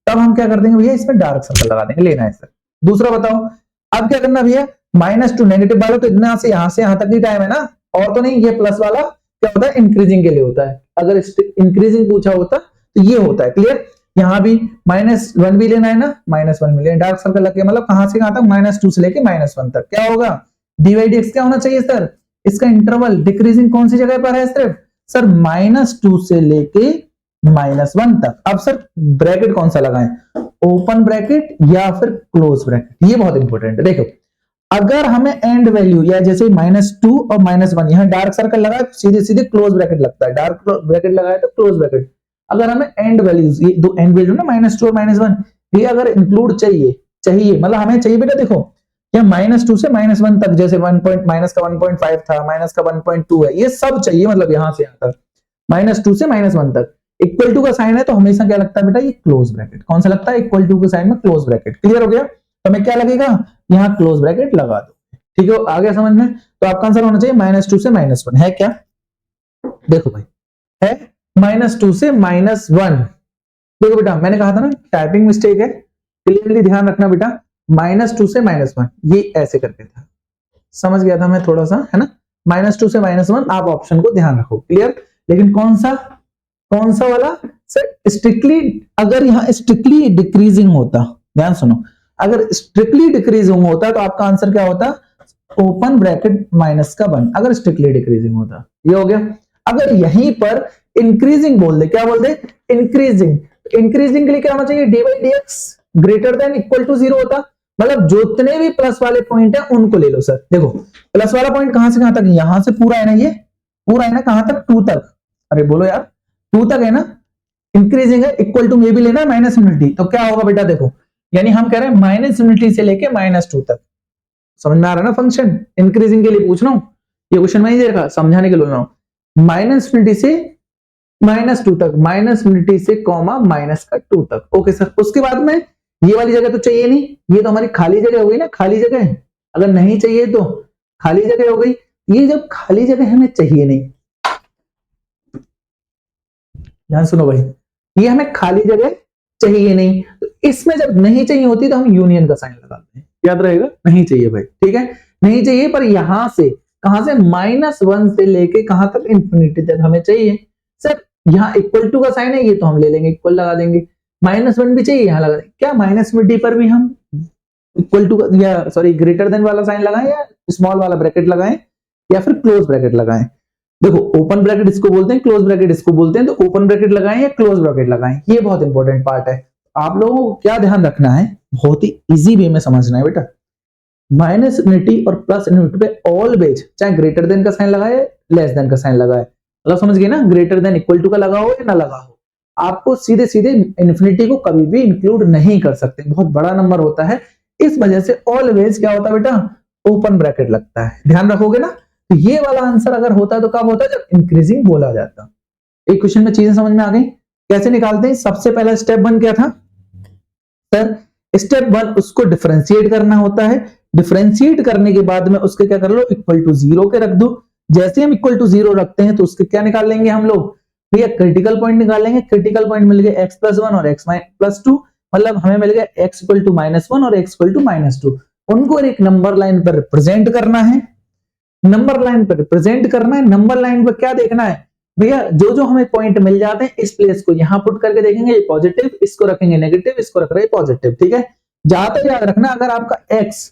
तब हम क्या कर देंगे भैया? इसमें डार्क सर्कल लगा देंगे, लेना है सर। दूसरा बताओ, अब क्या करना भैया? -2 नेगेटिव वाला तो इतना से यहां तक ही टाइम है ना, और तो नहीं। ये प्लस वाला क्या होता है? इंक्रीजिंग के लिए होता है। अगर इंक्रीजिंग पूछा होता तो ये होता है। क्लियर? यहाँ भी -1 भी लेना है ना, -1 भी लेना। डार्क सर्कल लग गया, मतलब कहां से कहां तक? -2 से लेके -1 तक। क्या होगा? dy/dx क्या होना चाहिए सर? इसका इंटरवल डिक्रीजिंग कौन सी जगह पर है सिर्फ? सर -2 से लेके -1 तक। अब सर ब्रैकेट कौन सा लगाएं? ओपन ब्रैकेट या फिर क्लोज ब्रैकेट? ये बहुत इंपॉर्टेंट है। देखो अगर हमें एंड वैल्यू या जैसे -2 और -1 यहां डार्क सर्कल लगा तो सीधे सीधे क्लोज ब्रैकेट लगता है। डार्क ब्रैकेट लगाया तो क्लोज ब्रैकेट। अगर हमें एंड वैल्यूज, ये दो एंड वैल्यू ना -2 और -1, ये अगर इंक्लूड चाहिए मतलब हमें चाहिए बेटा, देखो या -2 से -1 तक, जैसे माइनस का 1.5 था, माइनस का 1.2 है, ये सब चाहिए। मतलब यहां से यहां तक, -2 से -1 तक। इक्वल टू का साइन है तो हमेशा क्या लगता है बेटा, ये क्लोज ब्रैकेट। कौन सा लगता है, इक्वल टू के साइन में क्लोज ब्रैकेट। क्लियर हो गया, तो हमें क्या लगेगा, यहाँ क्लोज ब्रैकेट लगा दो। ठीक है, आगे समझ में। तो आपका आंसर होना चाहिए -2 से -1 है क्या, देखो भाई है -2 से -1। देखो बेटा मैंने कहा था ना टाइपिंग मिस्टेक है, क्लियरली ध्यान रखना बेटा, -2 से -1 ये ऐसे करके था, समझ गया था मैं थोड़ा सा, है ना। -2 से -1 आप ऑप्शन को ध्यान रखो, क्लियर। लेकिन कौन सा वाला सर, स्ट्रिक्टली, अगर यहाँ स्ट्रिक्टली डिक्रीजिंग होता, ध्यान सुनो, अगर स्ट्रिक्टली डिक्रीजिंग होता तो आपका आंसर क्या होता, ओपन ब्रैकेट -1, अगर स्ट्रिक्टली डिक्रीजिंग होता, ये हो गया। अगर यहीं पर इंक्रीजिंग बोल दे, क्या बोल दे, इंक्रीजिंग, इंक्रीजिंग के लिए क्या होना चाहिए, dy/dx greater than equal to 0 होता, मतलब जितने भी प्लस वाले पॉइंट है उनको ले लो सर। देखो प्लस वाला पॉइंट कहां से कहां तक, यहां से पूरा है ना, ये पूरा है ना, कहां तक, 2 तक, अरे बोलो यार 2 तक है ना, इंक्रीजिंग है, इक्वल टू में भी लेना -∞, तो क्या होगा बेटा, देखो यानी हम कह रहे हैं -∞ से लेके -2 तक, समझ में आ रहा है ना फंक्शन। इंक्रीजिंग के लिए पूछ रहा हूं, ये क्वेश्चन में नहीं दे रखा, समझाने के लिए बोल रहा हूं, -∞ से -2 तक, -∞ से कॉमा -2 तक। ओके सर, उसके बाद में ये वाली जगह तो चाहिए नहीं, ये तो हमारी खाली जगह हो गई ना, खाली जगह अगर नहीं चाहिए तो खाली जगह हो गई, ये जब खाली जगह हमें चाहिए नहीं, ध्यान सुनो भाई, ये हमें खाली जगह चाहिए नहीं, तो इसमें जब नहीं चाहिए होती तो हम यूनियन का साइन लगाते हैं, याद रहेगा, नहीं चाहिए भाई, ठीक है, नहीं चाहिए, पर यहां से कहां से, -1 से लेके कहां तक, इंफिनिटी तक हमें चाहिए। सर यहाँ इक्वल टू का साइन है, ये तो हम ले लेंगे, इक्वल लगा देंगे, -1 भी चाहिए, यहाँ लगा देंगे, क्या -∞ पर भी हम इक्वल टू या सॉरी ग्रेटर देन वाला साइन लगाएं, या स्मॉल वाला ब्रैकेट लगाएं, या फिर क्लोज ब्रैकेट लगाएं। देखो ओपन ब्रैकेट इसको बोलते हैं, क्लोज ब्रैकेट इसको बोलते हैं, तो ओपन ब्रैकेट लगाएं या क्लोज ब्रैकेट लगाएं, ये बहुत इंपॉर्टेंट पार्ट है। आप लोगों को क्या ध्यान रखना है, बहुत ही इजी वे में समझना है बेटा, -∞ और +∞ पे ऑलवेज चाहे ग्रेटर देन का साइन लगाए, लेस देन का साइन लगाए, मतलब समझ गए ना, ग्रेटर देन इक्वल टू का लगा हो या ना लगा हो, आपको सीधे सीधे इन्फिनिटी को कभी भी इंक्लूड नहीं कर सकते, बहुत बड़ा नंबर होता है, इस वजह से ऑलवेज क्या होता है बेटा, ओपन ब्रैकेट लगता है, ध्यान रखोगे ना। तो ये वाला आंसर अगर होता है तो कब होता है, जब इंक्रीजिंग बोला जाता। एक क्वेश्चन में चीजें समझ में आ गई, कैसे निकालते हैं। सबसे पहला स्टेप 1 क्या था सर, स्टेप 1 उसको डिफरेंशिएट करना होता है, डिफरेंशिएट करने के बाद में उसके क्या कर लो, इक्वल टू 0 के रख दो। जैसे हम इक्वल टू 0 रखते हैं तो उसके क्या निकाल लेंगे हम लोग, भैया क्रिटिकल पॉइंट निकाल लेंगे। क्रिटिकल पॉइंट मिल गए x+1 और x+2, मतलब हमें मिल गया x = -1 और x = -2, उनको एक नंबर लाइन पर रिप्रेजेंट करना है, नंबर लाइन पर रिप्रेजेंट करना है। नंबर लाइन पर क्या देखना है भैया, जो जो हमें पॉइंट मिल जाते हैं इस प्लेस को यहां पुट करके देखेंगे, ये पॉजिटिव, इसको रखेंगे नेगेटिव, इसको रख रहे हैं पॉजिटिव, ठीक है। ज्यादा याद रखना, अगर आपका x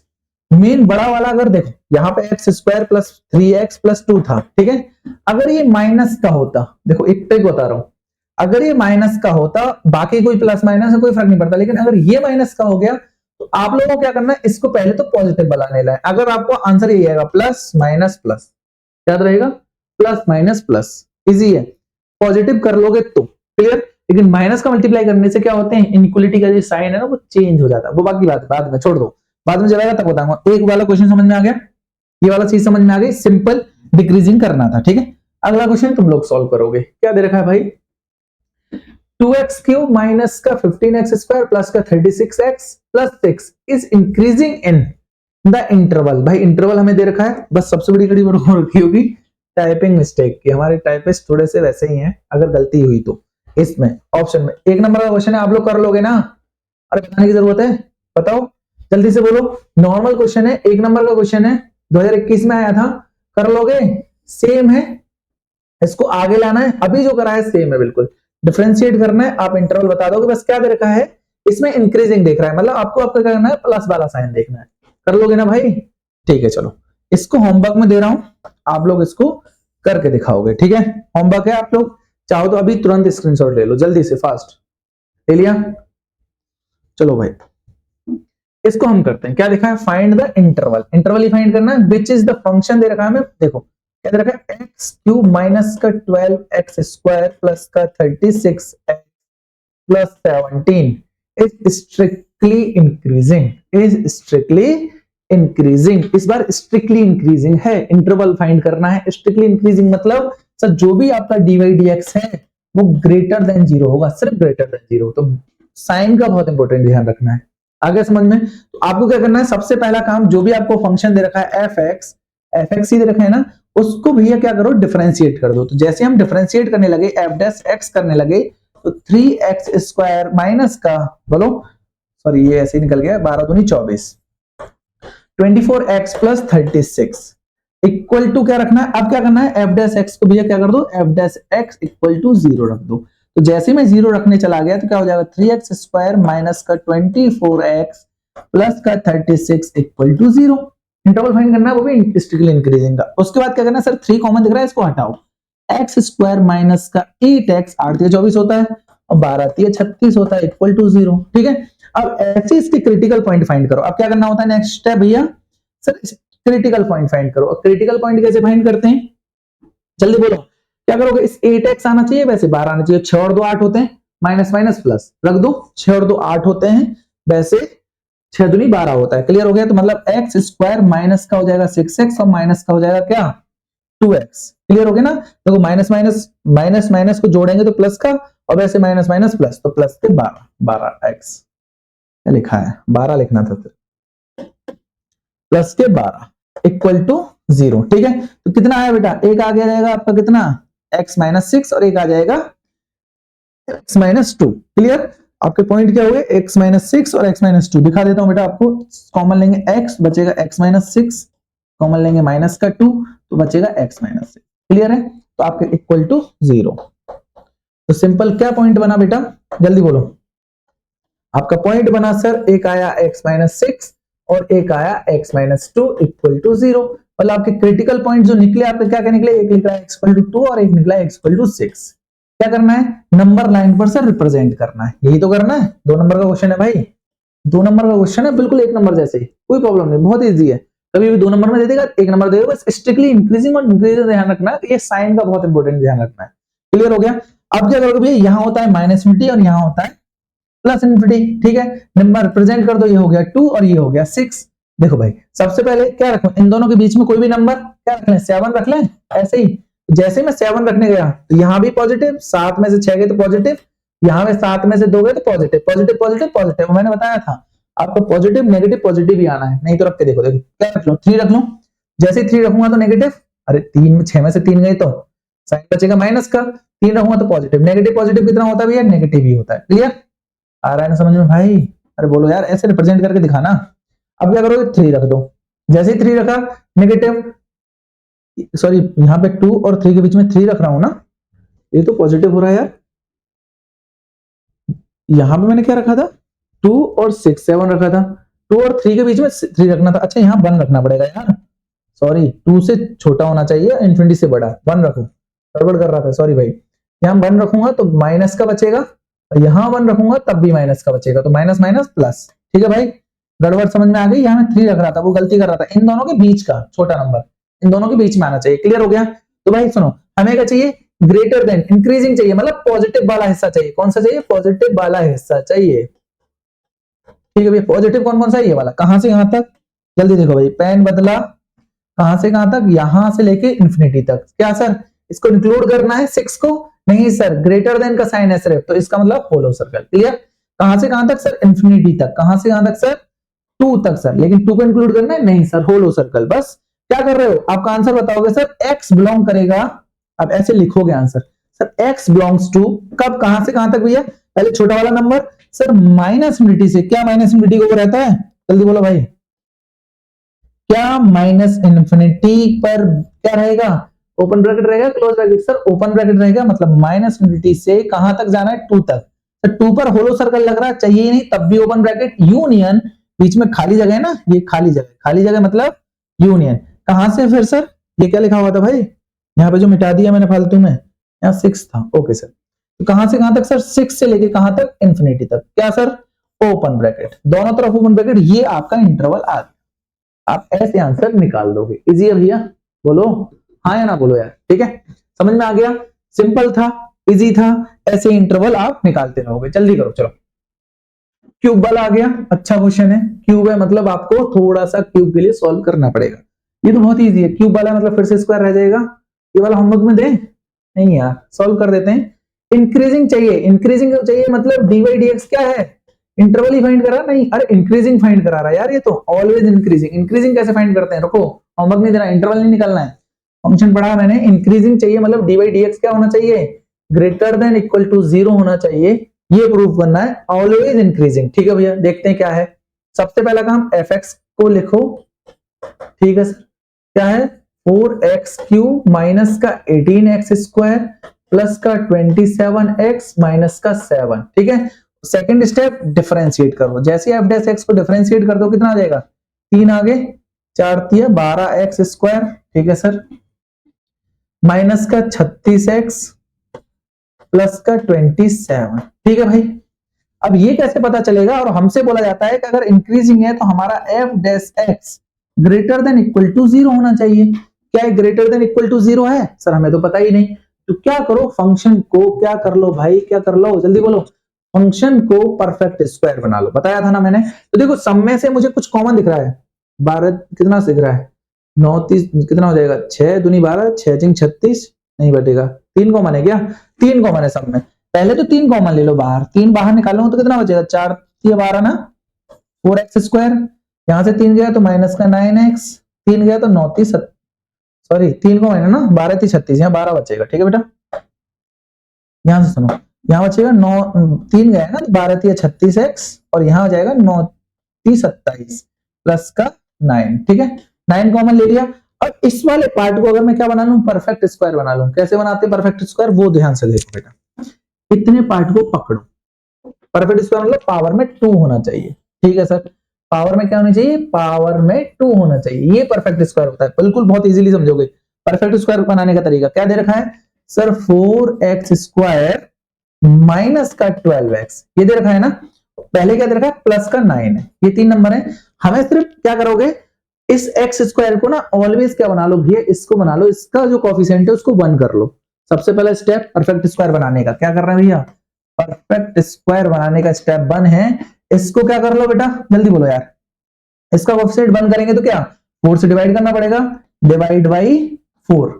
मेन बड़ा वाला, अगर देखो यहाँ पे x² + 3x+2 था, ठीक है, अगर ये माइनस का होता, देखो एक ट्रिक बता रहा हूं, अगर ये माइनस का होता, बाकी कोई प्लस माइनस है कोई फर्क नहीं पड़ता, लेकिन अगर ये माइनस का हो गया तो आप लोगों को क्या करना है, इसको पहले तो पॉजिटिव बनाने लाए। अगर आपको आंसर ये आएगा प्लस माइनस प्लस, याद रहेगा, प्लस माइनस प्लस, इजी है, पॉजिटिव कर लोगे तो क्लियर। लेकिन माइनस का मल्टीप्लाई करने से क्या होते हैं, इनइक्वालिटी का जो साइन है ना वो चेंज हो जाता है, वो बाकी बात बाद में छोड़ दो, बाद में जब आएगा तब बताऊंगा। एक वाला क्वेश्चन समझ में आ गया, ये वाला चीज समझ में आ गई, सिंपल डिक्रीजिंग करना था, ठीक है। अगला क्वेश्चन तुम लोग सॉल्व करोगे, क्या दे रखा है भाई, 2x³ माइनस का 15x² प्लस का 36x plus 6 is increasing in the interval. भाई इंटरवल हमें दे रखा है, बस सबसे बड़ी कड़ी रखी होगी टाइपिंग मिस्टेक की, हमारे टाइपिस्ट थोड़े से वैसे ही हैं, अगर गलती हुई तो इसमें ऑप्शन में 1 नंबर का क्वेश्चन है, आप लोग कर लोगे ना, अरे बताने की जरूरत है, बताओ जल्दी से बोलो। नॉर्मल क्वेश्चन है, 1 नंबर का क्वेश्चन है, 2021 में आया था, कर लोगे, सेम है, इसको आगे लाना है, अभी जो करा है सेम है बिल्कुल, डिफरेंशिएट करना है, आप इंटरवल बता दोगे, बस क्या दे रखा है इसमें, इंक्रीजिंग देख रहा है, मतलब आपको आपका क्या करना है, प्लस वाला साइन देखना है, कर लोगे ना भाई, ठीक है। चलो इसको होमवर्क में दे रहा हूं, आप लोग इसको करके दिखाओगे, ठीक है, होमवर्क है, आप लोग चाहो तो अभी तुरंत स्क्रीनशॉट ले लो, जल्दी से, फास्ट ले लिया। चलो भाई इसको हम करते हैं, क्या देखा है, find the interval, interval he find करना है, विच इज द फंक्शन दे रखा है हमें, देखो क्या दे रखा है, x³ माइनस का 12x² प्लस का 36x plus 17 is strictly increasing, is strictly increasing, इस बार स्ट्रिक्टली इंक्रीजिंग है, इंटरवल फाइंड करना है, स्ट्रिक्टली इंक्रीजिंग मतलब सर जो भी आपका dy/dx है वो ग्रेटर देन 0 होगा, सिर्फ ग्रेटर देन 0। तो साइन का बहुत इंपॉर्टेंट ध्यान रखना है। आगे समझ में? तो आपको क्या करना है, सबसे पहला काम, जो भी आपको फंक्शन दे रखा है एफ एक्स ही दे रखा है ना, उसको भैया क्या करो, डिफरेंशिएट कर दो। तो जैसे हम डिफरेंशिएट करने लगे, एफ डैश एक्स करने लगे, तो 3x² माइनस का, बोलो सॉरी ये ऐसे ही निकल गया, 12 दूनी 24, 24x प्लस 36 इक्वल टू क्या रखना है, अब क्या करना है, एफ डैश एक्स को भैया क्या कर दो, F dash X equal to 0 रख दो। तो जैसे मैं 0 रखने चला गया तो क्या हो जाएगा, 3x² माइनस का 24x प्लस का 36 इक्वल टू 0। इंटरवल फाइंड करना है, वो भी स्ट्रिक्टली इंक्रीजिंग का। उसके बाद क्या करना है, सर 3 कॉमन दिख रहा है, इसको हटाओ, x² माइनस का 8x 8 24 होता है और 12 36 होता है इक्वल टू 0। ठीक है, अब ऐसे इसके क्रिटिकल पॉइंट फाइंड करो। अब क्या करना होता है, नेक्स्ट स्टेप भैया, सर क्रिटिकल पॉइंट फाइंड करो। और क्रिटिकल पॉइंट कैसे फाइंड करते हैं, जल्दी बोलो, क्या करोगे, इस 8x आना चाहिए, वैसे 12 आना चाहिए, 6 और 2 8 होते हैं, माइनस माइनस प्लस रख दो, 6 और 2 8 होते हैं, वैसे 6 दूनी 12 होता है। क्लियर हो गया? तो मतलब x² माइनस का हो जाएगा 6x और माइनस का हो जाएगा क्या, 2x। क्लियर हो गया ना? देखो माइनस माइनस माइनस माइनस को जोड़ेंगे तो प्लस का, और वैसे माइनस माइनस प्लस, तो प्लस के 12x क्या लिखा है, 12 लिखना था, प्लस के 12 इक्वल टू 0। ठीक है, तो कितना आया बेटा, एक आ गया जाएगा आपका कितना, x माइनस 6 और एक आ जाएगा x माइनस 2। क्लियर? आपके पॉइंट क्या हो गए, x माइनस 6 और x माइनस 2। दिखा देता हूं बेटा आपको, कॉमन लेंगे x, बचेगा x माइनस 6, कॉमन लेंगे माइनस का 2, तो बचेगा x माइनस 6। क्लियर है? तो आपके इक्वल टू 0। तो सिंपल क्या पॉइंट बना बेटा, जल्दी बोलो। आपका पॉइंट बना सर, एक आया x माइनस 6 और एक आया x माइनस 2 इक्वल टू 0। मतलब आपके क्रिटिकल पॉइंट जो निकले आपके क्या क्या निकले, एक निकला x इक्वल टू 2 और एक निकला x इक्वल टू 6। क्या करना है, नंबर लाइन पर सर रिप्रेजेंट करना है, यही तो करना है। 2 नंबर का क्वेश्चन है भाई, 2 नंबर का क्वेश्चन है, बिल्कुल 1 नंबर जैसे ही, कोई प्रॉब्लम नहीं, बहुत इजी है। कभी भी 2 नंबर में दे देगा, 1 नंबर दे देगा, बस स्ट्रिक्टली इंक्रीजिंग और डिक्रीजिंग ध्यान रखना है। ये साइन का बहुत इंपॉर्टेंट ध्यान रखना है। क्लियर हो गया? अब क्या करोगे भैया, यहाँ होता है माइनस इनफिनिटी और यहाँ होता है प्लस इनफिनिटी। ठीक है, नंबर रिप्रेजेंट कर दो, ये हो गया 2 और ये हो गया 6। देखो भाई, सबसे पहले क्या रखो, इन दोनों के बीच में कोई भी नंबर क्या रख लें, 7 रख लें। ऐसे ही जैसे मैं 7 रखने गया तो यहां भी पॉजिटिव, 7 में से 6 गए तो पॉजिटिव, यहां में 7 में से 2 गए तो पॉजिटिव, पॉजिटिव पॉजिटिव पॉजिटिव। मैंने बताया था आपको पॉजिटिव नेगेटिव पॉजिटिव ही आना है, नहीं तो रख के देखो, देखो क्या रख लो, 3 रख लो। जैसे 3 रखूंगा तो नेगेटिव, अरे 3 में 6 में से 3 गए तो साइन बचेगा माइनस का, 3 रखूंगा तो पॉजिटिव, नेगेटिव पॉजिटिव कितना होता है भैया, नेगेटिव ही होता है। क्लियर? आ रहा है ना समझ में भाई? अरे बोलो यार, ऐसे रिप्रेजेंट करके दिखाना। अब क्या करोगे, 3 रख दो, जैसे ही 3 रखा नेगेटिव, सॉरी यहाँ पे 2 और 3 के बीच में 3 रख रहा हूं ना, ये तो पॉजिटिव हो रहा है यार। यहां पे मैंने क्या रखा था, 2 और 6 7 रखा था, 2 और 3 के बीच में 3 रखना था। अच्छा यहाँ 1 रखना पड़ेगा यार, सॉरी 2 से छोटा होना चाहिए, इनफिनिटी से बड़ा, 1 रखो, गड़बड़ कर रहा था, सॉरी भाई। यहाँ 1 रखूंगा तो माइनस का बचेगा, और यहाँ 1 रखूंगा तब भी माइनस का बचेगा, तो माइनस माइनस प्लस। ठीक है भाई, गड़बड़ समझ में आ गई? यहाँ मैं 3 रख रहा था, वो गलती कर रहा था, इन दोनों के बीच का छोटा नंबर इन दोनों के बीच में आना चाहिए। क्लियर हो गया? तो भाई सुनो, हमें क्या चाहिए, ग्रेटर देन, इंक्रीजिंग चाहिए, मतलब पॉजिटिव वाला हिस्सा चाहिए। कौन सा चाहिए, पॉजिटिव वाला हिस्सा चाहिए। ठीक है भैया, पॉजिटिव कौन कौन सा है, ये वाला, कहां से कहां तक, जल्दी देखो भाई, पेन बदला, कहां से कहां तक, यहां से लेके इंफिनिटी तक। क्या सर इसको इंक्लूड करना है 6 को, नहीं सर, ग्रेटर देन का साइन है सिर्फ, तो इसका मतलब होलो सर्कल। क्लियर? कहां से कहां तक सर, इंफिनिटी तक, कहां से कहां तक सर, 2 तक सर, लेकिन 2 को इंक्लूड करना है, नहीं सर, होलो सर्कल। बस क्या कर रहे हो, आपका आंसर बताओगे सर, x बिलोंग करेगा, अब ऐसे लिखोगे answer, sir x belongs to, कब कहां से कहां तक भैया, पहले छोटा वाला नंबर सर माइनस इनफिनिटी से, क्या माइनस इनफिनिटी को रहता है, जल्दी बोलो भाई, क्या माइनस इनफिनिटी पर क्या रहेगा, ओपन ब्रैकेट रहेगा close bracket, sir open bracket रहेगा, मतलब माइनस इनफिनिटी से कहां तक जाना है, 2 तक। तो 2 पर होलो सर्कल लग रहा है, चाहिए ही नहीं, तब भी ओपन ब्रैकेट, यूनियन, बीच में खाली जगह है ना, ये खाली जगह, खाली जगह मतलब यूनियन। कहां से फिर सर, ये क्या लिखा हुआ था भाई, यहाँ पे जो मिटा दिया मैंने फालतू में, यहाँ 6 था, ओके सर। तो कहां से कहां तक सर, 6 से लेके कहां तक, इंफिनिटी तक। क्या सर, ओपन ब्रैकेट, दोनों तरफ ओपन ब्रैकेट, ये आपका इंटरवल आ गया। आप ऐसे आंसर निकाल दोगे, इजी है भैया, बोलो हाँ या ना बोलो यार। ठीक है, समझ में आ गया, सिंपल था, इजी था, ऐसे इंटरवल आप निकालते रहोगे। जल्दी करो, चलो क्यूब वाला आ गया, अच्छा क्वेश्चन है, क्यूब है मतलब आपको थोड़ा सा क्यूब के लिए सॉल्व करना पड़ेगा, ये तो बहुत इजी है। क्यूब वाला मतलब फिर से स्क्वायर रह जाएगा, ये वाला होमवर्क में दे नहीं यार, सॉल्व कर देते हैं। इंक्रीजिंग चाहिए मतलब dy dx क्या है, इंटरवल ही फाइंड करा नहीं, अरे इंक्रीजिंग फाइंड करा रहा है यार, ये तो ऑलवेज इंक्रीजिंग कैसे फाइंड करते हैं, रुको होमवर्क नहीं देना, इंटरवल नहीं निकालना है, फंक्शन पढ़ा मैंने, इंक्रीजिंग चाहिए मतलब dy dx क्या होना चाहिए, ग्रेटर देन इक्वल टू 0 होना चाहिए, ये प्रूव करना है, ऑलवेज इंक्रीजिंग। ठीक है भैया, देखते हैं क्या है। सबसे पहला काम fx को लिखो, ठीक है सर, क्या है 4x³ माइनस का 18x स्क्वायर प्लस का 27x माइनस का 7, ठीक है। सेकंड स्टेप डिफरेंशिएट करो, जैसे f डैश x को डिफरेंशिएट कर दो कितना आ जाएगा, 3 आगे 4 तिया 12x स्क्वायर, ठीक है सर, माइनस का 36x प्लस का 27, ठीक है भाई। अब ये कैसे पता चलेगा, और हमसे बोला जाता है कि अगर इंक्रीजिंग है तो हमारा f dash x greater than equal to 0 होना चाहिए। क्या है ग्रेटर देन इक्वल टू 0 है सर, हमें तो पता ही नहीं, तो क्या करो फंक्शन को क्या कर लो भाई, क्या कर लो जल्दी बोलो, फंक्शन को परफेक्ट स्क्वायर बना लो, बताया था ना मैंने। तो देखो सब में से मुझे कुछ कॉमन दिख रहा है, 12 कितना दिख रहा है, 9 30 कितना हो जाएगा, 6 दूनी 12 6 चिंग 36 नहीं बटेगा, 3 कॉमन है क्या, 3 कॉमन है सब में, पहले तो 3 कॉमन ले लो बाहर, 3 बाहर निकालो तो कितना बचेगा, 4 12 ना 4x स्क्वायर, यहां से 3 गया तो माइनस का 9x, 3 गया तो 9 30 सॉरी 3 कॉमन है ना, 12 30 36, यहाँ 12 बचेगा, ठीक है बेटा, यहां से सुनो, यहाँ बचेगा 9 3 गया है ना, 12 30 36x और यहाँ हो जाएगा 9 30 27 प्लस का 9, ठीक है, 9 कॉमन ले लिया। अब इस वाले पार्ट को अगर मैं क्या बना लूं, परफेक्ट स्क्वायर बना लूं, कैसे बनाते हैं परफेक्ट स्क्वायर, वो ध्यान से देखो बेटा, इतने पार्ट को पकड़ो, परफेक्ट स्क्वायर मतलब पावर में 2 होना चाहिए, ठीक है सर, पावर में क्या होना चाहिए, पावर में 2 होना चाहिए, ये परफेक्ट स्क्वायर होता है, बिल्कुल बहुत इजीली समझोगे। परफेक्ट स्क्वायर बनाने का तरीका क्या दे रखा है सर, 4x स्क्वायर माइनस का 12x, ये दे रखा है ना, पहले क्या दे रखा है प्लस का 9 है, ये 3 नंबर है, हमें सिर्फ क्या करोगे, इस x स्क्वायर को ना ऑलवेज क्या बना लो भैया, इसको बना लो, इसका जो कोफिशिएंट है उसको 1 कर लो। सबसे पहला स्टेप परफेक्ट स्क्वायर बनाने का, क्या कर रहे हैं भैया, परफेक्ट स्क्वायर बनाने का स्टेप 1 है, इसको क्या कर लो बेटा जल्दी बोलो यार, इसका कोफिशिएंट 1 करेंगे तो क्या 4 से डिवाइड करना पड़ेगा, डिवाइड बाई 4,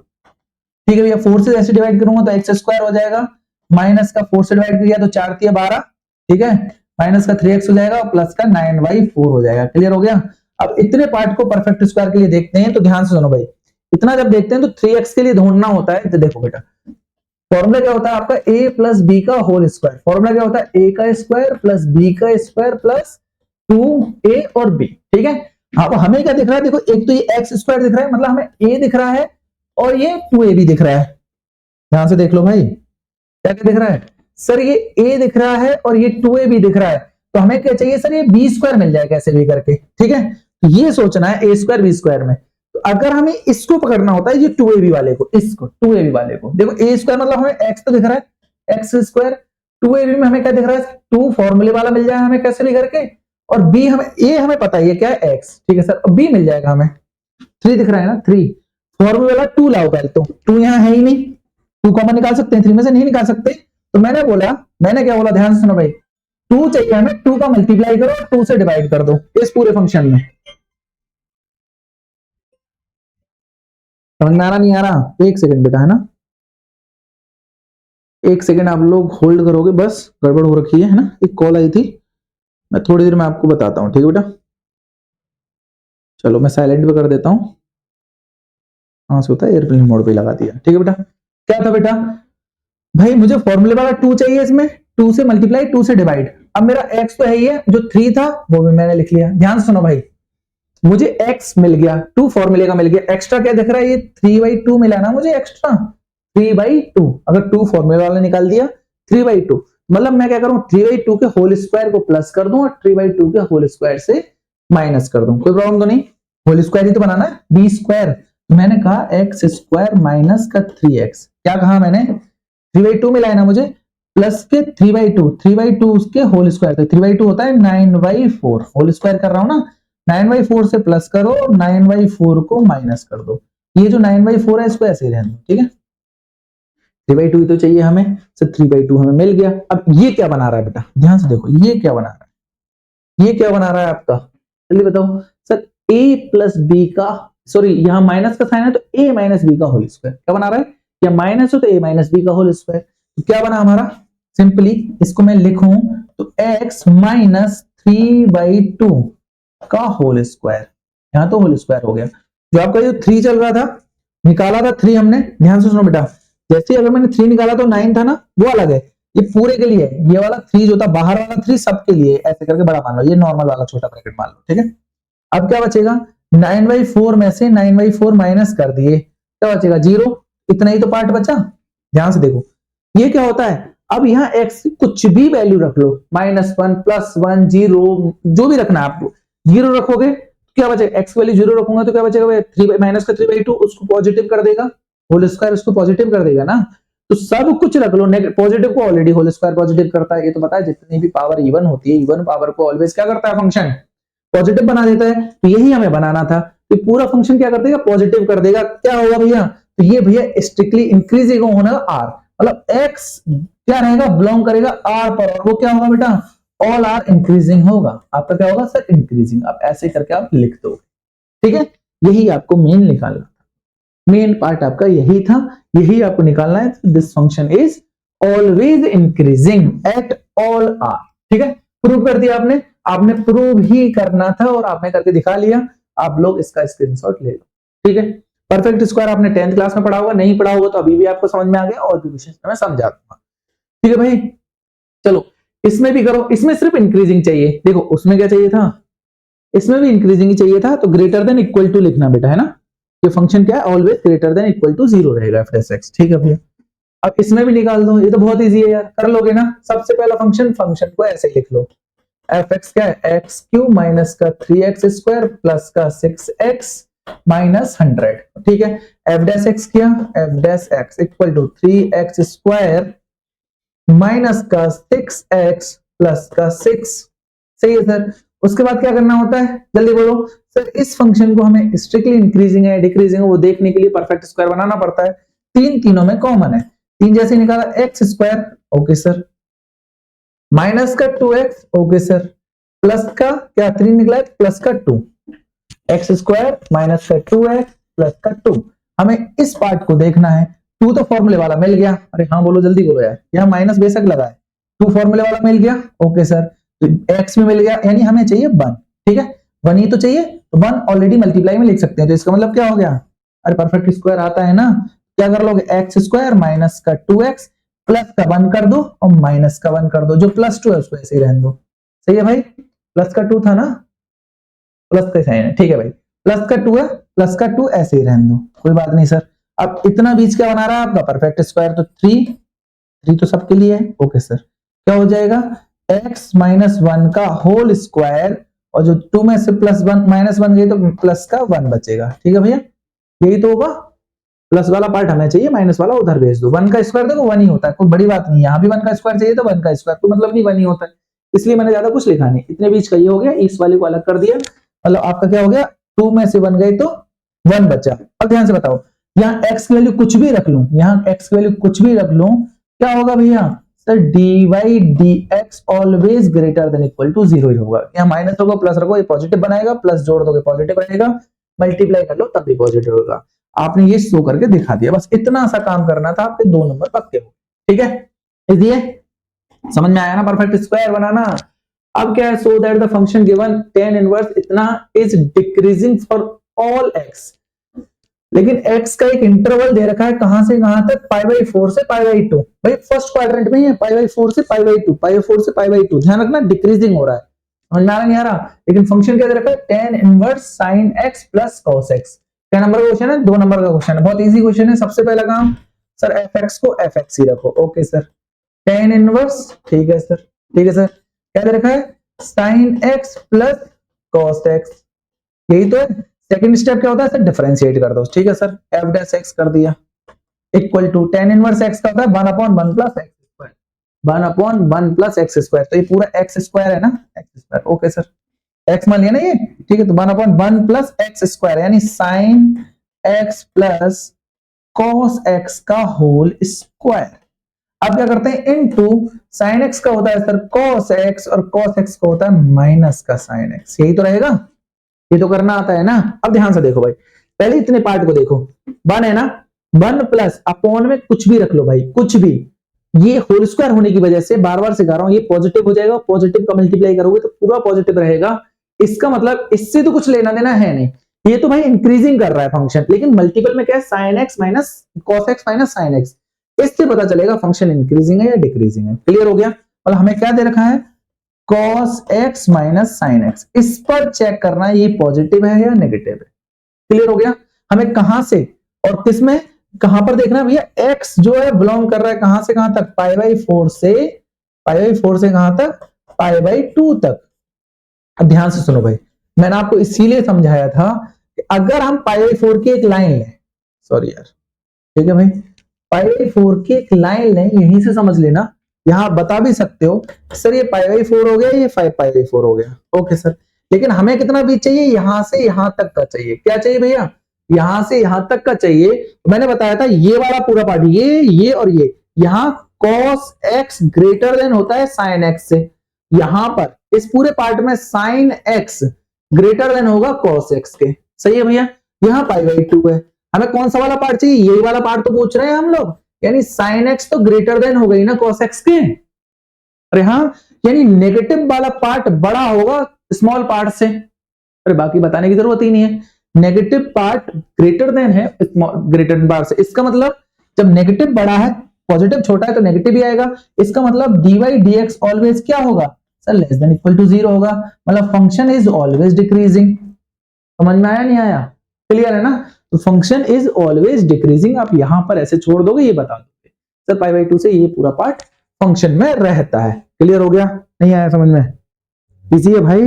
ठीक है भैया, 4 से ऐसे डिवाइड करूंगा तो x स्क्वायर हो जाएगा, माइनस का 4 से डिवाइड किया तो 4 तिया 12, ठीक है, माइनस का 3x हो जाएगा और प्लस का 9/4 हो जाएगा, क्लियर हो गया। अब इतने पार्ट को परफेक्ट स्क्वायर के लिए देखते हैं, तो ध्यान से सुनो भाई, इतना जब देखते हैं तो 3x के लिए ढूंढना होता है, तो देखो बेटा फॉर्मूला क्या होता है आपका, a प्लस बी का होल स्क्वायर, फॉर्मूला क्या होता है a का स्क्वायर प्लस b का स्क्वायर प्लस 2a और b, ठीक है। अब हमें क्या दिख रहा है, देखो एक तो ये x स्क्वायर दिख रहा है, मतलब हमें a दिख रहा है और ये 2a भी दिख रहा है, ध्यान से देख लो भाई, क्या क्या दिख रहा है सर, ये a दिख रहा है और ये 2a भी दिख रहा है, तो हमें क्या चाहिए सर, ये b स्क्वायर मिल जाए कैसे भी करके, ठीक है, तो ये सोचना है a स्क्वायर b स्क्वायर में, तो अगर हमें इसको पकड़ना होता है ये 2ab वाले को, इसको 2ab वाले को, देखो a स्क्वायर मतलब हमें x तो दिख रहा है x स्क्वायर, 2ab में हमें क्या दिख रहा है 2 फॉर्मूले वाला मिल जाए हमें कैसे भी करके, और b हमें a हमें पता है ये क्या है x, ठीक है सर, अब b मिल जाएगा हमें, 3 दिख रहा है ना 3, फॉर्मूले वाला 2 लाओ पहले, तो 2 यहाँ है ही नहीं, 2 कॉमन निकाल सकते हैं, 3 में से नहीं निकाल सकते, तो मैंने क्या बोला ध्यान से सुनो भाई, 2 चाहिए हमें, 2 का मल्टीप्लाई करो और 2 से डिवाइड कर दो इस पूरे फंक्शन में, समझ में आ रहा नहीं आ रहा, एक सेकंड बेटा है ना, एक सेकंड आप लोग होल्ड करोगे, बस गड़बड़ हो रखी है ना, एक कॉल आई थी, मैं थोड़ी देर में आपको बताता हूँ, ठीक है बेटा, चलो मैं साइलेंट पे कर देता हूँ, हाँ से होता है एयरप्लेन मोड पे लगा दिया, ठीक है बेटा। क्या था बेटा भाई, मुझे फॉर्मूले वाला 2 चाहिए, इसमें 2 से मल्टीप्लाई 2 से डिवाइड, अब मेरा x तो है ही है, जो 3 था वो भी मैंने लिख लिया, ध्यान सुनो भाई, मुझे x मिल गया, 2 फॉर्मूले का मिल गया, एक्स्ट्रा क्या दिख रहा है, ये 3/2 मिला ना मुझे एक्स्ट्रा, 3/2, अगर 2 फॉर्मूले वाला निकाल दिया 3/2, मतलब मैं क्या करूं 3/2 के होल स्क्वायर को प्लस कर दूं और 3/2 के होल स्क्वायर से माइनस कर दूं, कोई प्रॉब्लम तो नहीं, होल स्क्वायर ही तो बनाना है, b स्क्वायर, मैंने कहा x स्क्वायर माइनस का 3x, क्या कहा मैंने 3/2 मिला है ना मुझे, प्लस के 3/2 उसके होल स्क्वायर, तो 3/2 होता है 9/4, होल स्क्वायर कर रहा हूं ना, 9/4 से प्लस करो, 9/4 को माइनस कर दो, ये जो 9/4 है इसको ऐसे ही रहने दो, ठीक है, 3/2 तो चाहिए हमें, सर 3/2 हमें मिल गया। अब ये क्या बना रहा है बेटा, ध्यान से देखो, ये क्या बना रहा है, ये क्या बना रहा है आपका, जल्दी बताओ सर, a प्लस बी का, सॉरी यहाँ माइनस का साइन है तो a माइनस बी का होल स्क्वायर, क्या बना रहा है, या माइनस हो तो a माइनस बी का होल स्क्वायर, तो क्या बना हमारा, सिंपली इसको मैं लिखूं तो x माइनस 3/2 का होल स्क्वायर, यहां तो होल स्क्वायर हो गया। जो आपका जो 3 चल रहा था, निकाला था 3 हमने, ध्यान से सुनो बेटा, जैसे अगर मैंने 3 निकाला तो 9 था ना, वो अलग है, ये पूरे के लिए है। ये वाला 3 जो था बाहर वाला 3 सबके लिए, ऐसे करके बड़ा मान लो, ये नॉर्मल वाला छोटा ब्रैकेट मान लो, ठीक है। अब क्या बचेगा, 9/4 में से 9/4 माइनस कर दिए, क्या बचेगा 0, इतना ही तो पार्ट बचा। ध्यान से देखो ये क्या होता है, अब यहाँ x की कुछ भी वैल्यू रख लो, -1 +1 0 जो भी रखना है आपको, 0 रखोगे तो क्या बचेगा, x की वैल्यू 0 रखूंगा तो क्या बचेगा, 3 माइनस का 3/2 उसको पॉजिटिव कर देगा, होल स्क्वायर उसको पॉजिटिव कर देगा ना, तो सब कुछ रख लो, पॉजिटिव को ऑलरेडी होल स्क्वायर पॉजिटिव करता है, ये तो पता है, जितनी भी पावर इवन होती है, इवन पावर को ऑलवेज क्या करता है, फंक्शन पॉजिटिव बना देता है। तो यही हमें बनाना था, तो पूरा फंक्शन क्या कर देगा, पॉजिटिव कर देगा। क्या होगा भैया, तो ये भैया स्ट्रिक्टली इंक्रीजिंग होना आर, मतलब x क्या रहेगा, बिलोंग करेगा आर पर, और वो क्या होगा बेटा, ऑल आर इंक्रीजिंग होगा। आपका क्या होगा सर, इंक्रीजिंग। आप ऐसे करके आप लिख दो, ठीक है। यही आपको मेन निकालना था, मेन पार्ट आपका यही था, यही आपको निकालना है। This function is always increasing at all R, ठीक है। प्रूव कर दिया आपने, आपने प्रूव ही करना था और आपने करके दिखा लिया। आप लोग इसका स्क्रीनशॉट ले लो, ठीक है। परफेक्ट स्क्वायर आपने 10th क्लास में पढ़ा होगा, नहीं पढ़ा होगा तो अभी भी आपको समझ में आ गया, और भी क्वेश्चन मैं समझा दूंगा, ठीक है भाई। चलो इसमें भी करो, इसमें सिर्फ इंक्रीजिंग चाहिए। देखो उसमें क्या चाहिए था, इसमें भी इंक्रीजिंग ही चाहिए था, तो ग्रेटर देन इक्वल टू लिखना बेटा, है ना। ये फंक्शन क्या है, always greater than equal to 0 रहेगा f(x), ठीक है भैया। अब इसमें भी निकाल दो, ये तो बहुत इजी है यार, कर लोगे ना। सबसे पहला फंक्शन को ऐसे लिख लो, f(x) क्या है, x³ माइनस का 3x² प्लस का 6x माइनस 100, ठीक है। f(x) क्या, f(x) equal to 3x² minus का 6x प्लस का 6, सही है सर। उसके बाद क्या करना होता है, जल्दी बोलो सर। इस फंक्शन को हमें स्ट्रिक्टली इंक्रीजिंग है डिक्रीजिंग है वो देखने के लिए परफेक्ट स्क्वायर बनाना पड़ता है। तीनों में कॉमन है, 3 जैसे निकाला, x², ओके सर, माइनस का 2x, ओके सर, प्लस का क्या 3 निकला है, प्लस का 2, x² माइनस का 2x प्लस का 2। हमें इस पार्ट को देखना है, 2 तो फॉर्मूले वाला मिल गया, अरे हाँ बोलो जल्दी बोलो यार, यहाँ माइनस बेशक लगा है, 2 फॉर्मूले वाला मिल गया, ओके सर। तो x में मिल गया, यानी हमें चाहिए 1, ठीक है, 1 ही तो चाहिए, तो 1 ऑलरेडी मल्टीप्लाई में लिख सकते हैं, तो इसका मतलब क्या हो गया, अरे परफेक्ट स्क्वायर आता है ना, क्या कर लोगे, x² माइनस का 2x प्लस का 1 कर दो और माइनस का 1 कर दो, जो +2 है उसको ऐसे ही रहने दो, सही है भाई। प्लस का 2 था ना, प्लस का साइन है, ठीक है भाई, प्लस का 2 है, प्लस का 2 ऐसे ही रहने दो, कोई बात नहीं सर। अब इतना बीच क्या बना रहा है आपका, परफेक्ट स्क्वायर, तो 3 तो सबके लिए है, ओके सर। क्या हो जाएगा, x माइनस 1 का होल स्क्वायर, और जो 2 में से +1 -1 गई तो प्लस का 1 बचेगा, ठीक है भैया। यही तो होगा, प्लस वाला पार्ट हमें चाहिए, माइनस वाला उधर भेज दो। 1 का स्क्वायर देखो 1 ही होता है, कोई बड़ी बात नहीं। यहाँ भी 1 का स्क्वायर चाहिए तो 1 का स्क्वायर, तो मतलब नहीं 1 ही होता है, इसलिए मैंने ज्यादा कुछ लिखा नहीं। इतने बीच का ये हो गया, इस वाले को अलग कर दिया, मतलब आपका क्या हो गया, 2 में से 1 गए तो 1 बचा। अब ध्यान से बताओ, यहाँ x की वैल्यू कुछ भी रख लूं, यहाँ x की वैल्यू कुछ भी रख लूं, क्या होगा भैया sir, dy/dx always greater than equal to 0 ही होगा। यहाँ माइनस होगा, प्लस रखो, ये पॉजिटिव बनाएगा, प्लस जोड़ दोगे पॉजिटिव रहेगा, मल्टीप्लाई कर लो तब भी पॉजिटिव होगा। आपने ये शो करके दिखा दिया, बस इतना सा काम करना था, आपके 2 नंबर पक्के हो, ठीक है। इसलिए समझ में आया ना, परफेक्ट स्क्वायर बनाना। अब क्या है, so that the function given tan inverse इतना is decreasing for all x, लेकिन x का एक इंटरवल दे रखा है, कहां से कहां तक, π/4 से π/2। भाई फर्स्ट क्वाड्रेंट में ही है, π/4 से π/2, π/4 से π/2, ध्यान रखना डिक्रीजिंग हो रहा है, समझ में आ रहा नहीं आ रहा। लेकिन फंक्शन क्या दे रखा है, tan inverse sin x plus cos x। क्या नंबर का क्वेश्चन है, 2 नंबर का क्वेश्चन है, बहुत इजी क्वेश्चन है। सबसे पहला काम सर, fx को fx ही रखो, ओके सर, tan इनवर्स, ठीक है सर, ठीक है सर, क्या दे रखा है, sin x plus cos x, यही तो है। सेकंड स्टेप क्या होता है सर, डिफरेंशिएट कर दो, ठीक है सर, f(x) कर दिया equal to tan inverse x का होता है 1/1 plus x square, 1/1 plus x square, तो ये पूरा x स्क्वायर है ना, x square, okay sir, x मान लिया ना ये, ठीक है, तो 1/1 प्लस x स्क्वायर, यानी sin x plus cos x का होल स्क्वायर। अब क्या करते हैं, इनटू sin x का होता है सर cos x, और cos x का होता है माइनस का sin x, यही तो रहेगा, ये तो करना आता है ना। अब ध्यान से देखो भाई, पहले इतने पार्ट को देखो, 1 है ना, 1 प्लस अपॉन में कुछ भी रख लो भाई, कुछ भी, ये होल स्क्वायर होने की वजह से बार बार सिखा रहा हूं, ये पॉजिटिव हो जाएगा, पॉजिटिव का मल्टीप्लाई करोगे तो पूरा पॉजिटिव रहेगा। इसका मतलब इससे तो कुछ लेना देना है नहीं, ये तो भाई इंक्रीजिंग कर रहा है फंक्शन, लेकिन मल्टीपल में क्या है, sine x minus cos x minus sine x, इससे पता चलेगा फंक्शन इंक्रीजिंग है या डिक्रीजिंग है। क्लियर हो गया। और हमें क्या दे रखा है, cos x minus sine x, इस पर चेक करना है ये पॉजिटिव है या नेगेटिव है। क्लियर हो गया। हमें कहां से और किस में कहां पर देखना है भैया, x जो है बिलोंग कर रहा है कहां से कहां तक, π/4 से π/4 से कहां तक, π/2 तक। अब ध्यान से सुनो भाई, मैंने आपको इसीलिए समझाया था कि अगर हम π/4 की एक लाइन लें, सॉरी यार, ठीक है भाई, π/4 की एक लाइन लें, यहीं से समझ लेना, यहां बता भी सकते हो सर ये π/4 हो गया, ये 5π/4 हो गया, ओके सर। लेकिन हमें कितना बीच चाहिए, यहां से यहां तक का चाहिए। क्या चाहिए भैया, यहां से यहां तक का चाहिए। तो मैंने बताया था ये वाला पूरा पार्ट, ये और ये, यहां cos x ग्रेटर देन होता है sin x से, यहां पर इस पूरे पार्ट में sin x ग्रेटर देन होगा cos x के। सही है भैया। यहां π/2 है, हमें कौन सा वाला पार्ट चाहिए, ये वाला पार्ट तो पूछ रहे हैं हम लोग, यानी sin x तो ग्रेटर देन हो गई ना cos x के। अरे हाँ, यानी नेगेटिव वाला पार्ट बड़ा होगा स्मॉल पार्ट से। अरे बाकी बताने की जरूरत ही नहीं है, नेगेटिव पार्ट ग्रेटर देन है ग्रेटर देन पार्ट से। इसका मतलब जब नेगेटिव बड़ा है, पॉजिटिव छोटा है तो नेगेटिव ही आएगा। इसका मतलब dy dx ऑलवेज क्या होगा sir, less than equal to 0 होगा, मतलब फंक्शन इज ऑलवेज डिक्रीजिंग। समझ में आया नहीं आया, क्लियर है ना। तो फंक्शन इज ऑलवेज डिक्रीजिंग, आप यहां पर ऐसे छोड़ दोगे, ये बता दोगे सर π/2 से ये पूरा पार्ट फंक्शन में रहता है। क्लियर हो गया, नहीं आया समझ में, इजी है भाई।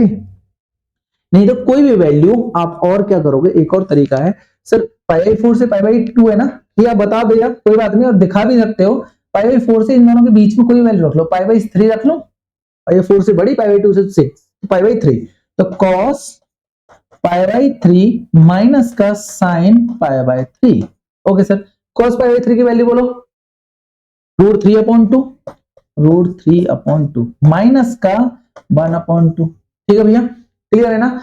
नहीं तो कोई भी वैल्यू आप और क्या करोगे, एक और तरीका है सर, π/4 से π/2 है ना, ये आप बता दो यार, कोई बात नहीं, और दिखा भी सकते हो। π/4 से इन दोनों के बीच में कोई वैल्यू रख लो, π/3 रख लो, π/4 से बड़ी, π/2 से 6, π/3, तो cos π/3 माइनस का sin π/3। ओके सर, cos π/3 की वैल्यू बोलो, √3/2, √3/2 माइनस का 1/2। ठीक है भैया, क्लियर है ना।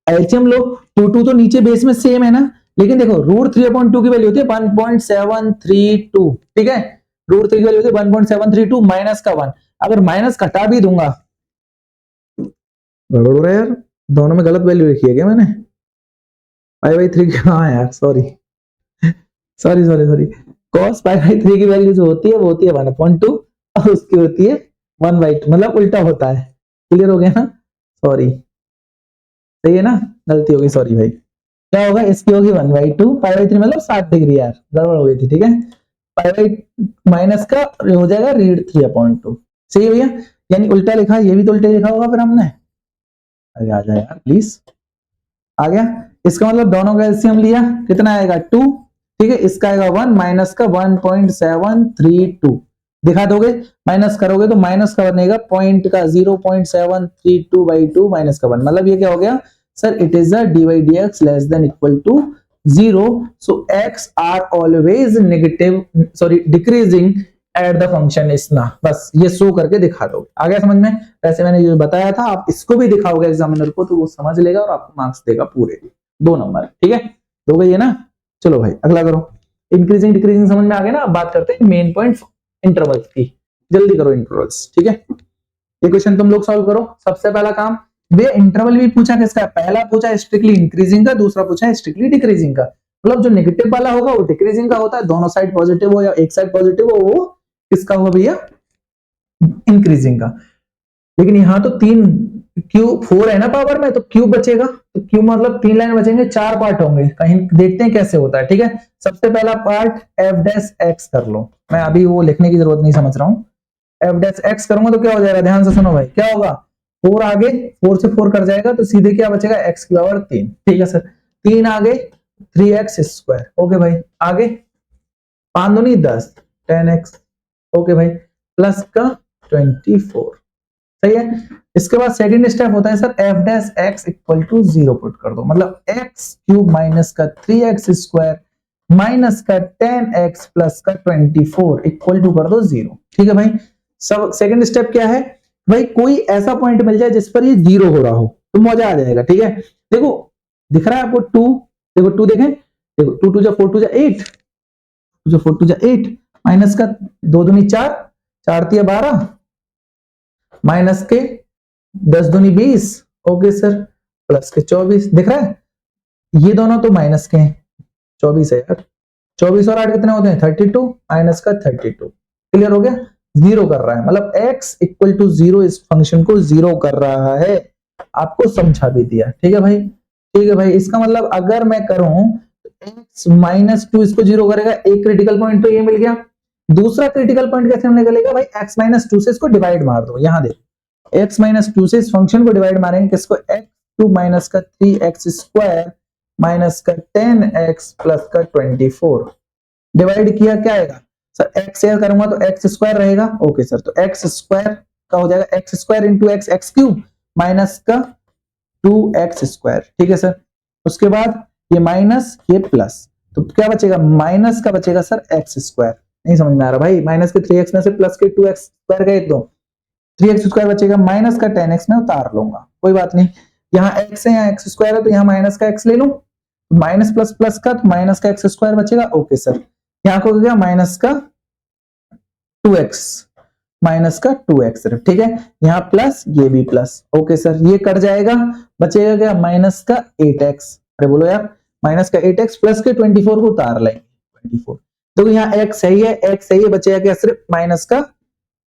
एलसीएम लो, 2 तो नीचे बेस में सेम है ना, लेकिन देखो √3/2 की वैल्यू होती है 1.732, ठीक है, √3 की वैल्यू होती है 1.732 माइनस का 1। अगर माइनस घटा भी दूंगा, गड़बड़ हो रहा है यार, दोनों में गलत वैल्यू लिखी है क्या मैंने, π/3 हाँ यार, sorry sorry sorry sorry, cos π/3 की वैल्यू जो होती है वो होती है 1/2 और उसकी होती है 1/2, मतलब उल्टा होता है। क्लियर हो गया ना, सॉरी, सही है ना, गलती हो गई, सॉरी भाई। क्या होगा, इसकी होगी 1/2, π/3 मतलब 60 डिग्री, यार गड़बड़ हो गई थी, ठीक है। π माइनस का हो जाएगा √3/2। सही है भैया, यानी उल्टा लिखा, ये भी तो उल्टा लिखा होगा फिर हमने। अरे आ जाए यार प्लीज, आ गया। इसका मतलब दोनों का एलसीएम लिया, कितना आएगा 2, ठीक है, इसका आएगा 1 माइनस का 1.732, दिखा दोगे, माइनस करोगे तो माइनस का बनेगा पॉइंट का 0.732/2 माइनस का 1, मतलब ये क्या हो गया sir, it is a dy dx less than equal to 0, so x are always negative, sorry decreasing at the function is ना, बस ये शो करके दिखा दोगे। आ गया समझ में। वैसे मैंने जो बताया था आप इसको भी दिखाओगे एग्जामिनर को तो वो समझ लेगा और आपको मार्क्स देगा पूरे 2 नंबर, ठीक है, हो गई है ना। चलो भाई अगला करो, इंक्रीजिंग डिक्रीजिंग समझ में आ गया ना। अब बात करते हैं मेन पॉइंट इंटरवल्स की, जल्दी करो इंटरवल्स, ठीक है। ये क्वेश्चन तुम लोग सॉल्व करो। सबसे पहला काम, वे इंटरवल भी पूछा किसका, पहला पूछा स्ट्रिक्टली इंक्रीजिंग का, दूसरा पूछा स्ट्रिक्टली डिक्रीजिंग का। मतलब जो नेगेटिव वाला होगा वो डिक्रीजिंग का होता है, दोनों साइड पॉजिटिव हो या एक साइड पॉजिटिव हो वो किसका होगा भैया, इंक्रीजिंग का। लेकिन यहां तो 3 क्यूब 4 है ना पावर में, तो क्यूब बचेगा, तो क्यूब मतलब 3 लाइन बचेंगे, 4 पार्ट होंगे, कहीं देखते हैं कैसे होता है, ठीक है। सबसे पहला पार्ट f' कर लो, मैं अभी वो लिखने की जरूरत नहीं समझ रहा हूं। f' करूंगा तो क्या हो जाएगा, ध्यान से सुनो भाई, क्या होगा 4 आगे, 4 से 4 कर जाएगा तो सीधे क्या बचेगा x की पावर 3, ठीक है सर। 3 आगे 3x², ओके भाई, आगे 5 दूनी 10, 10x, ओके भाई, प्लस का 24, सही है। इसके बाद सेकंड स्टेप होता है sir f' equal to 0 put कर दो, मतलब x³ माइनस का 3x² माइनस का 10x प्लस का 24 इक्वल टू कर दो 0, ठीक है भाई। सब सेकंड स्टेप क्या है भाई, कोई ऐसा पॉइंट मिल जाए जिस पर ये 0 हो रहा हो तो मजा आ जाएगा, ठीक है। देखो दिख रहा है आपको 2, देखो 2 देखें, देखो 2 2 जा 4 2 जा 8, 4 2 जा 8 माइनस का 2 दूनी 4 4 तिया 12 माइनस के 10 दूनी 20, ओके सर, प्लस के 24, दिख रहा है, ये दोनों तो माइनस के हैं, 24 है यार, 24 और 8 कितने होते हैं 32, माइनस का 32, क्लियर हो गया, जीरो कर रहा है, मतलब x इक्वल टू जीरो इस फंक्शन को जीरो कर रहा है, आपको समझा भी दिया, ठीक है भाई, ठीक है भाई, इसका मतलब अगर मैं करूं तो x माइनस टू इसको जीरो करेगा, एक क्रिटिकल पॉइंट तो ये मिल गया, दूसरा क्रिटिकल पॉइंट कैसे निकलेगा भाई, x माइनस टू से इसको डिवाइड मार दो, यहां देखो x माइनस टू से इस फंक्शन को डिवाइड मारेंगे किसको, x2 माइनस का 3x स्क्वायर माइनस का 10x प्लस का 24, डिवाइड किया क्या आएगा सर, x शेयर करूंगा तो x स्क्वायर रहेगा, ओके सर, तो x स्क्वायर का हो जाएगा x square into x, x cube minus का 2x स्क्वायर, ठीक है सर, उसके बाद ये माइनस ये प्लस, तो क्या बचेगा, माइनस का बचेगा सर x स्क्वायर, नहीं समझ में आ रहा भाई, माइनस के 3x में से प्लस के 2x स्क्वायर गए तो 3x स्क्वायर बचेगा, माइनस का 10x में उतार लूंगा, कोई बात नहीं, यहाँ x है यहाँ x स्क्वायर है तो यहाँ माइनस का x ले लूं, माइनस प्लस प्लस का तो माइनस का x स्क्वायर बचेगा, ओके सर, यहाँ को गया माइनस का 2x, माइनस का 2x, ठीक है, यहाँ प्लस ये भी प्लस, ओके सर, ये कट जाएगा, बचेगा क्या माइनस का 8x, अरे बोलो यार, माइनस का 8x प्लस के 24 को उतार लेंगे 24, तो यहाँ x सही है, x सही है, बचेगा क्या सिर्फ माइनस का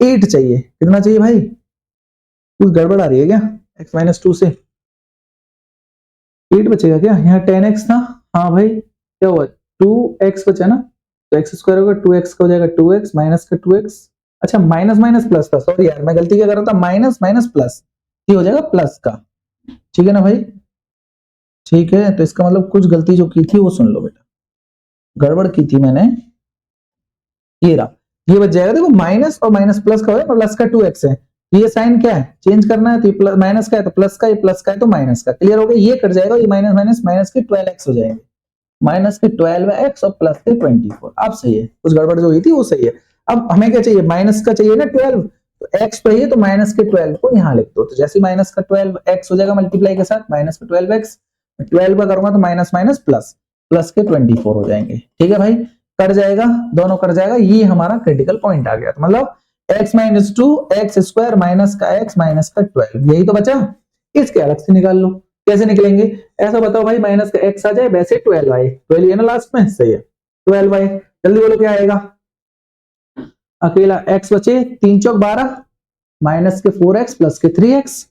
8 चाहिए, कितना चाहिए भाई, कुछ गड़बड़ आ रही है क्या, x माइनस टू से 8 बचेगा क्या, यहाँ 10x था, हाँ भाई क्या हुआ 2x बचा ना, तो x स्क्वायर होगा 2x का हो जाएगा 2x माइनस का 2x, अच्छा माइनस माइनस प्लस था, सॉरी यार मैं गलती क्या कर रहा था, माइनस माइनस प्लस, ये हो जाएगा प्लस का, ठीक है ना भाई, ठीक है, तो इसका मतलब कुछ गलती जो की थी वो सुन लो बेटा, गड़बड़ की थी मैंने, ये रहा, ये बच जाएगा, देखो माइनस और माइनस प्लस का हो, प्लस का 2x है, ये साइन क्या है चेंज करना है, तो ये माइनस का है तो प्लस का, ये प्लस का है तो माइनस का, क्लियर हो गया, ये कट जाएगा, ये माइनस माइनस माइनस के 12x हो जाएंगे, माइनस के 12x और प्लस के 24, अब सही है, कुछ गड़बड़ जो हुई थी वो सही है, अब हमें क्या चाहिए, माइनस का चाहिए ना 12, तो x चाहिए तो माइनस के 12 को यहाँ लिख दो, तो जैसे माइनस का 12x हो जाएगा मल्टीप्लाई के साथ, माइनस का 12x, 12 का करूंगा तो माइनस माइनस प्लस, प्लस के 24 हो जाएंगे, ठीक है भाई, कट जाएगा, दोनों कट जाएगा, ये हमारा क्रिटिकल पॉइंट आ गया, तो मतलब x minus two x square minus का x माइनस का 12, यही तो बचा, इसके अलग से निकाल लो, कैसे निकलेंगे, ऐसा बताओ भाई, माइनस का x आ जाए, वैसे 12 आए, 12 है ना लास्ट में, सही है, 12 आए, जल्दी बोलो क्या आएगा, अकेला x बचे, 3 चौक 12 माइनस के 4x प्लस के 3x,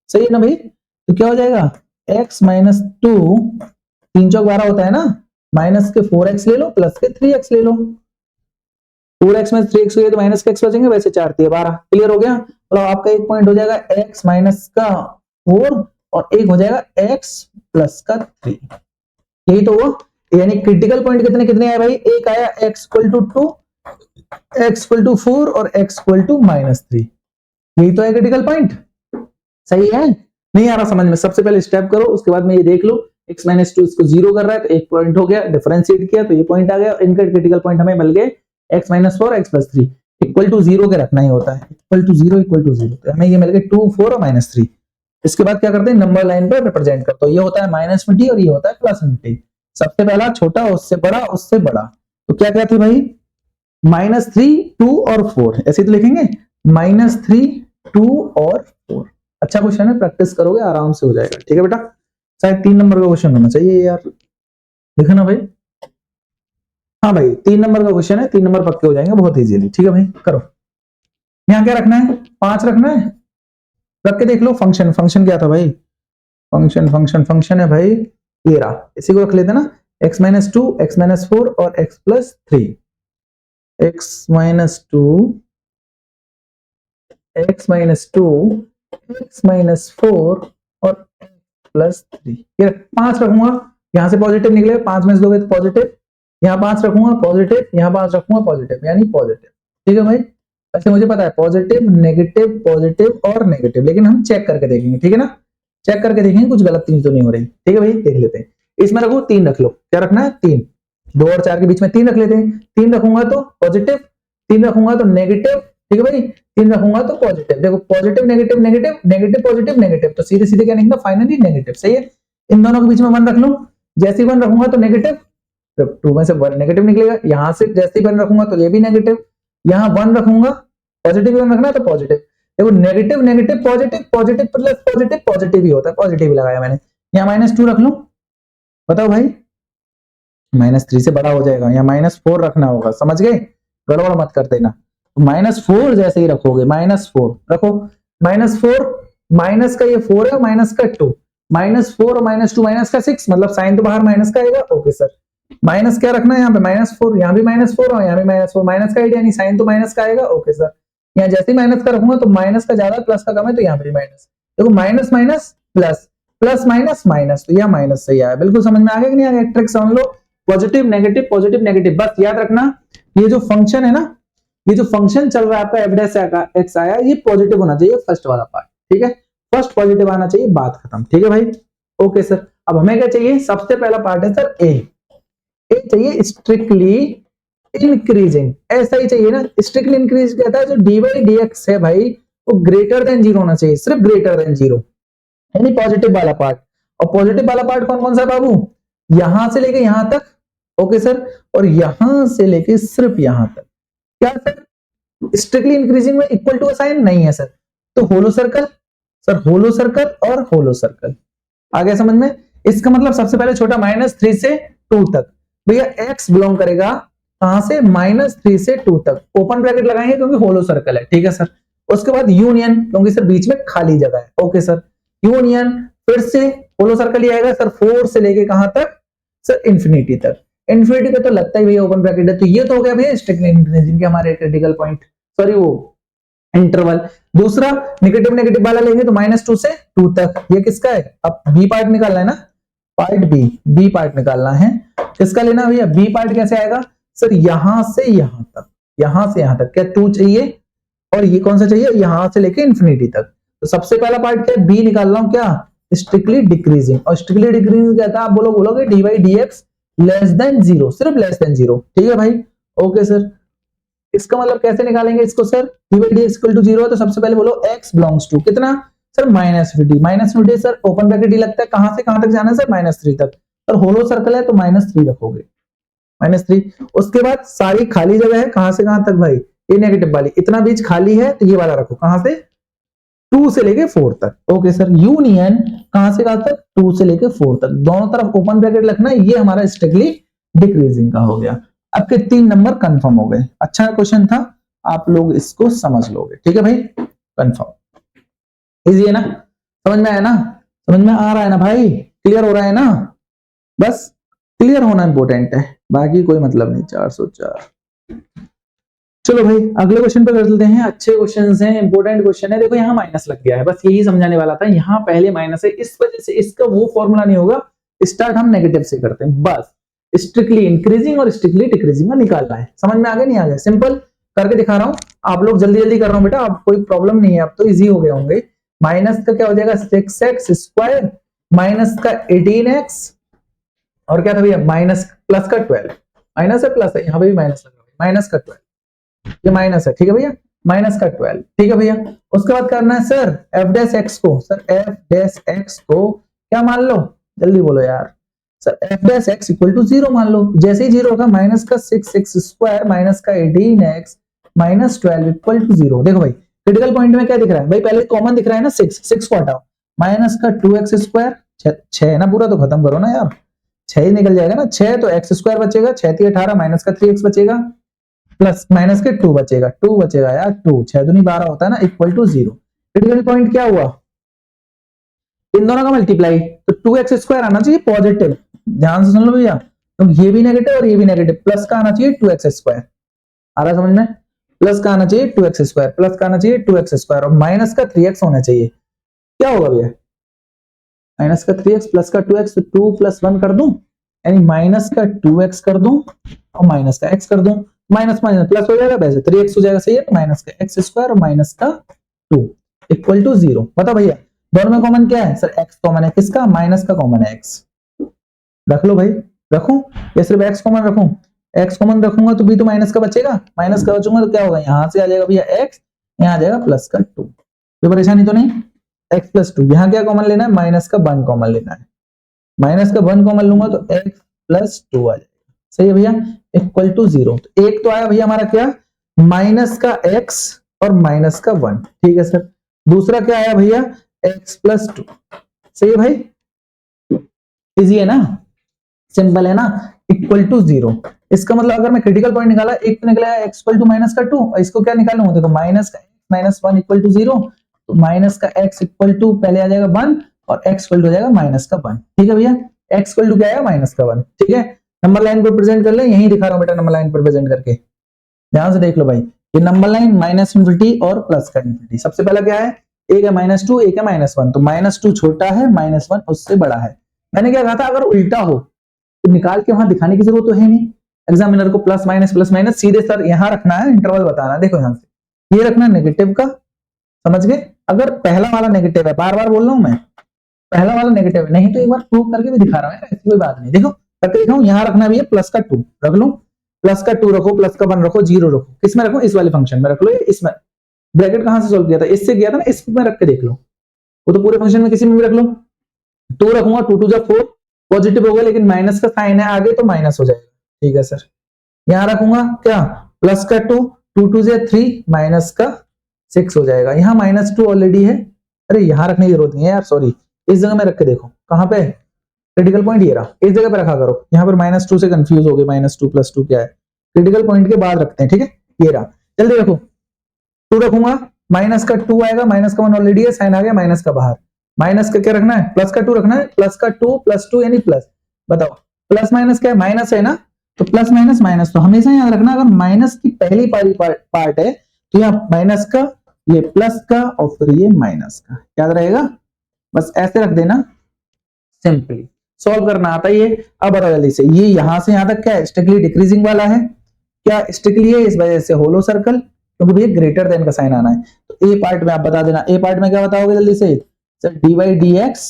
सही है ना भाई, तो क्या हो जाएगा x माइनस टू, 3 चौक 12 होता है ना, माइनस के 4x ले लो प्लस के 3x ले लो, 4x में 3x हो गया तो माइनस के x बचेंगे, वैसे 4 तिया 12, क्लियर हो गया, तो आपका एक पॉइंट हो जाएगा x माइनस का 4 और एक हो जाएगा x प्लस का 3, यही तो हुआ, यानी क्रिटिकल पॉइंट कितने कितने आए भाई, एक आया x equal to 2, x equal to 4 और x इक्वल टू -3, यही तो है क्रिटिकल पॉइंट, सही है, नहीं आ रहा समझ में, सबसे पहले स्टेप करो, उसके बाद में ये देख लो, x माइनस टू इसको जीरो कर रहा है तो एक पॉइंट हो गया, डिफरेंशिएट किया तो ये पॉइंट आ गया, इनका क्रिटिकल पॉइंट हमें मिल गए x minus 4 x plus 3 equal to zero के रखना ही होता है, इक्वल टू जीरो, तो हमें ये मिल गए 2 4 और -3, इसके बाद क्या करते हैं, नंबर लाइन पर रिप्रेजेंट करते हो, ये होता है -20 और ये होता है +20, सबसे पहला छोटा उससे बड़ा, तो क्या क्या थे भाई, -3 2 और 4, ऐसे तो लिखेंगे, -3 2 और 4, अच्छा क्वेश्चन है, प्रैक्टिस करोगे आराम से हो जाएगा, ठीक है बेटा, शायद 3 नंबर का क्वेश्चन होना चाहिए यार, देखा ना भाई, हाँ भाई 3 नंबर का क्वेश्चन है, 3 नंबर पक्के हो जाएंगे बहुत इजीली, ठीक है भाई, करो, यहाँ क्या रखना है, 5 रखना है, रख के देख लो, फंक्शन क्या था भाई, फंक्शन है भाई, ये रहा, इसी को रख लेते ना, x minus two x minus 4 और x plus 3, x minus two x minus 2 x minus 4 और x प्लस 3, ये 5 रखूंगा, यहां से पॉजिटिव निकले, 5 में से दोगे तो पॉजिटिव, यहाँ 5 रखूंगा पॉजिटिव, यहाँ 5 रखूंगा पॉजिटिव, यानी पॉजिटिव, ठीक है भाई, वैसे मुझे पता है पॉजिटिव पॉजिटिव और नेगेटिव, लेकिन हम चेक करके देखेंगे, ठीक है ना, चेक करके देखेंगे कुछ गलत चीज तो नहीं हो रही, ठीक है भाई, देख लेते हैं, इसमें रखो 3 रख लो, क्या रखना है 3, 2 और 4 के बीच में 3 रख लेते हैं, 3 रखूंगा तो पॉजिटिव, 3 रखूंगा तो नेगेटिव, ठीक है भाई, 3 रखूंगा तो पॉजिटिव, देखो positive negative negative negative positive negative, तो सीधे सीधे क्या निकलेगा फाइनली नेगेटिव, सही है, इन दोनों के बीच में 1 रख लो, जैसे ही 1 रखूंगा तो नेगेटिव, जब 2 में से 1 नेगेटिव निकलेगा, यहां से जैसे ही 1 रखूंगा तो ये भी नेगेटिव, यहाँ 1 रखूंगा पॉजिटिव रखना तो पॉजिटिव। देखो negative negative positive, positive plus positive positive ही होता है, पॉजिटिव ही लगाया मैंने। यहाँ -2 रख लूं, बताओ भाई, -3 से बड़ा हो जाएगा, यहाँ -4 रखना होगा, समझ गए, गड़बड़ मत कर देना। -4 जैसे ही रखोगे, -4 रखो, -4 माइनस का ये 4 है, माइनस का 2, -4 और -2 माइनस का 6, मतलब साइन तो बाहर माइनस का आएगा। ओके सर, माइनस क्या रखना है यहाँ पे, -4, यहाँ भी -4 और यहाँ भी -4, माइनस का आइडिया नहीं, साइन तो माइनस का आएगा। ओके सर, यहाँ जैसे ही माइनस का रखूंगा तो माइनस का ज्यादा प्लस का कम है, तो यहाँ पे माइनस। देखो minus minus plus, plus minus minus, तो यह माइनस सही आया। बिल्कुल समझ में आ गया कि नहीं आ गया? ट्रिक समझ लो, पॉजिटिव नेगेटिव पॉजिटिव नेगेटिव, बस याद रखना ये जो फंक्शन है ना, ये जो फंक्शन चल रहा है आपका f' आया, ये पॉजिटिव होना चाहिए फर्स्ट वाला पार्ट, ठीक है, फर्स्ट पॉजिटिव आना चाहिए, बात खत्म, ठीक है भाई। ओके सर, अब हमें क्या चाहिए, सबसे पहला पार्ट है सर ए चाहिए स्ट्रिक्टली इंक्रीजिंग, ऐसा ही चाहिए ना, स्ट्रिक्टली इंक्रीज कहता है जो dy/dx है भाई, वो ग्रेटर देन 0 होना चाहिए, सिर्फ ग्रेटर देन 0, यानी पॉजिटिव वाला पार्ट। और पॉजिटिव वाला पार्ट कौन कौन सा बाबू, यहां से लेके यहां तक, ओके सर, और यहां से लेके सिर्फ यहां तक। क्या सर, स्ट्रिक्टली इंक्रीजिंग में इक्वल टू का साइन नहीं है सर, तो होलो सर्कल, सर होलो सर्कल और होलो सर्कल, आ गया समझ में? इसका मतलब सबसे पहले छोटा -3 से 2 तक, भैया x बिलोंग करेगा कहां से, -3 से 2 तक, ओपन ब्रैकेट लगाएंगे क्योंकि होलो सर्कल है, ठीक है सर। उसके बाद यूनियन, क्योंकि सर बीच में खाली जगह है, ओके सर, यूनियन, फिर से होलो सर्कल ही आएगा सर, 4 से लेके कहां तक सर, इंफिनिटी तक। इंफिनिटी का तो लगता ही भैया ओपन ब्रैकेट है, तो ये तो हो गया भैया स्ट्रिक्टली इंक्रीजिंग के हमारे क्रिटिकल पॉइंट, सॉरी वो इंटरवल। दूसरा नेगेटिव नेगेटिव वाला लेंगे तो -2 से 2 तक, ये किसका है, अब बी पार्ट निकालना है ना, पार्ट बी पार्ट निकालना है, किसका लेना भैया, बी पार्ट कैसे आएगा सर, यहां से यहां तक, यहां से यहां तक, क्या 2 चाहिए, और ये कौन सा चाहिए, यहां से लेके इंफिनिटी तक। तो सबसे पहला पार्ट क्या है, बी निकाल रहा हूं, क्या स्ट्रिक्टली डिक्रीजिंग, और स्ट्रिक्टली डिक्रीजिंग कहता है, आप बोलोगे dy/dx लेस देन 0, सिर्फ लेस देन 0, ठीक है भाई। ओके सर, इसका मतलब कैसे निकालेंगे इसको सर, dy/dx इक्वल टू 0 है, तो सबसे पहले बोलो x बिलोंग्स टू कितना सर, -50 सर, ओपन ब्रैकेट ही लगता है, कहां से कहां तक जाना है सर, -3 तक, और होलो सर्कल है तो -3 रखोगे, -3। उसके बाद सारी खाली जगह है, कहां से कहां तक भाई, ये नेगेटिव वाली, इतना बीच खाली है तो ये वाला रखो, कहां से 2 से लेके 4 तक, ओके सर। यूनियन कहां से कहां तक, 2 से लेके 4 तक, दोनों तरफ ओपन ब्रैकेट रखना, ये हमारा स्ट्रिक्टली डिक्रीजिंग का हो गया। अब के 3 नंबर कंफर्म हो गए, अच्छा क्वेश्चन था, आप लोग इसको समझ लोगे, ठीक है भाई, कंफर्म, इजी है ना, समझ में आया ना, समझ में आ रहा है ना भाई, क्लियर हो रहा है ना, बस क्लियर होना इंपॉर्टेंट है, बाकी कोई मतलब नहीं। 404, चलो भाई अगले क्वेश्चन पे कर लेते हैं, अच्छे क्वेश्चन हैं, इंपॉर्टेंट क्वेश्चन है। देखो यहाँ माइनस लग गया है, बस यही समझाने वाला था, यहाँ पहले माइनस है, इस वजह से इसका वो फॉर्मूला नहीं होगा, स्टार्ट हम नेगेटिव से करते हैं, बस स्ट्रिक्टली इंक्रीजिंग और स्ट्रिक्टली डिक्रीजिंग का निकालना है, समझ में आ गया नहीं आ गया, सिंपल करके दिखा रहा हूं, आप लोग जल्दी जल्दी कर रहा हूं बेटा, आप कोई प्रॉब्लम नहीं है, अब तो इजी हो गए होंगे। माइनस का क्या हो जाएगा 6x², माइनस का 18x, और क्या था भैया माइनस प्लस का 12, माइनस है प्लस है, यहाँ पे भी माइनस लगा, माइनस का 12, ये माइनस है, ठीक है भैया, माइनस का 12, ठीक है भैया। उसके बाद करना है सर f' को, सर f' को क्या मान लो, जल्दी बोलो यार सर, f' इक्वल टू 0 मान लो, जैसे ही 0 होगा माइनस का 6x² माइनस का 18x माइनस 12 इक्वल टू 0। देखो भाई क्रिटिकल पॉइंट में क्या दिख रहा है भाई, पहले कॉमन दिख रहा है ना 6 को हटाओ, माइनस का 2x², 6 है ना पूरा, तो खत्म करो ना यार, 6 ही निकल जाएगा ना, 6 तो x² बचेगा, 6 3 18, माइनस का 3x बचेगा, प्लस माइनस के 2 बचेगा, 2 बचेगा यार, 2 6 दूनी 12 होता है ना, इक्वल टू 0। क्रिटिकल पॉइंट क्या हुआ, इन दोनों का मल्टीप्लाई, तो 2x² आना चाहिए पॉजिटिव, ध्यान से सुन लो भैया, तो ये भी नेगेटिव और ये भी नेगेटिव, प्लस का आना चाहिए 2x², आ रहा समझ में, प्लस का आना चाहिए 2x², प्लस का आना चाहिए 2x², और माइनस का 3x होना चाहिए, क्या होगा भैया, माइनस का 3x प्लस का 2x, तो 2 + 1 कर दूं, यानी माइनस का 2x कर दूं और माइनस का x कर दूं, माइनस माइनस प्लस हो जाएगा, वैसे 3x हो जाएगा, सही है, तो माइनस का x² और माइनस का 2 इक्वल टू 0। बता भैया दोनों में कॉमन क्या है सर, x कॉमन है, किसका, माइनस का कॉमन है, x रख लो भाई, रखूं या सिर्फ x कॉमन रखूं, x कॉमन रखूंगा तो भी तो माइनस का बचेगा, माइनस का बचूंगा तो क्या होगा, यहां से आ जाएगा भैया x, यहां आ जाएगा प्लस का 2, कोई परेशानी तो नहीं, x + 2, यहां क्या कॉमन लेना है, माइनस का 1 कॉमन लेना है, माइनस का 1 कॉमन लूंगा तो x + 2 आ जाएगा, सही है भैया, इक्वल टू 0। तो एक तो आया भैया हमारा क्या, माइनस का x और माइनस का 1। ठीक है सर। दूसरा क्या आया भैया, x प्लस 2। सही है भाई, इजी है ना, सिंपल है ना, इक्वल टू 0। इसका मतलब अगर मैं क्रिटिकल पॉइंट निकाला, एक तो निकला x इक्वल टू माइनस का 2, और इसको क्या निकालना हो, देखो माइनस का x माइनस 1 इक्वल टू 0, तो माइनस का x इक्वल टू पहले आ जाएगा 1 और x इक्वल टू हो जाएगा माइनस का 1। ठीक है भैया, x इक्वल टू क्या आएगा, माइनस का 1। ठीक है, नंबर लाइन पर प्रेजेंट कर ले, यही दिखा रहा हूं बेटा, नंबर लाइन पर प्रेजेंट करके ध्यान से देख लो भाई। ये नंबर लाइन माइनस इन्फिनिटी और प्लस का इन्फिनिटी। सबसे पहला क्या है, एक है माइनस 2, एक है माइनस 1, तो माइनस 2 छोटा है, माइनस 1 उससे बड़ा है। मैंने क्या कहा था, अगर उल्टा हो तो निकाल के वहां दिखाने की जरूरत तो है नहीं, एग्जामिनर को प्लस माइनस सीधे सर यहां रखना है, इंटरवल बताना है। देखो यहां से ये रखना नेगेटिव का, समझ गए। अगर पहला वाला नेगेटिव है, बार बार बोल रहा हूं मैं, पहला वाला नेगेटिव है, नहीं तो एक बार प्रूव करके भी दिखा रहा हूं, ऐसी कोई बात नहीं। देखो करके दिखाऊं, यहां रखना भी है प्लस का 2 रख लो, प्लस का 2 रखो, प्लस का 1 रखो, 0 रखो, किसमें रखो, इस वाले फंक्शन में रख लो। इसमें ब्रैकेट कहां से सोल्व किया था, इससे किया था ना, इसमें रख के देख लो, वो तो पूरे फंक्शन में किसी में भी रख लो। 2 रखूंगा, 2 2 जा 4, पॉजिटिव होगा लेकिन माइनस का साइन है आगे तो माइनस हो जाएगा। ठीक है सर, यहां रखूंगा क्या, प्लस का 2, 2 2 जा 3, माइनस का 6 हो जाएगा। यहां माइनस 2 ऑलरेडी है, अरे यहां रखने की जरूरत नहीं है यार, सॉरी, इस जगह में रख के देखो, कहां पे क्रिटिकल पॉइंट, ये रहा, इस जगह पे रखा करो। यहां पर माइनस 2 से कंफ्यूज हो गए, माइनस 2 प्लस 2 क्या है, क्रिटिकल पॉइंट के बाद रखते हैं। ठीक है, ये रहा, जल्दी रखो, 2 रखूंगा, माइनस का 2 आएगा, माइनस का 1 ऑलरेडी है, साइन आ गया माइनस का बाहर, माइनस का क्या रखना है, प्लस का 2 रखना है, प्लस का 2 प्लस 2 यानी प्लस। बताओ प्लस माइनस क्या है, माइनस है ना, तो प्लस माइनस माइनस, तो हमेशा याद रखना अगर माइनस की पहली पार्ट है तो यहाँ माइनस का, ये प्लस का और फिर ये माइनस का, याद रहेगा, बस ऐसे रख देना, सिंपली सॉल्व करना आता है ये। अब बताओ जल्दी से, ये यहां से यहां तक क्या है, स्ट्रिक्टली डिक्रीजिंग वाला है, क्या स्ट्रिक्टली है, इस वजह से होलो सर्कल, क्योंकि भैया ग्रेटर देन का साइन आना है। तो ए पार्ट में आप बता देना, ए पार्ट में क्या बताओगे जल्दी से, sir dy dx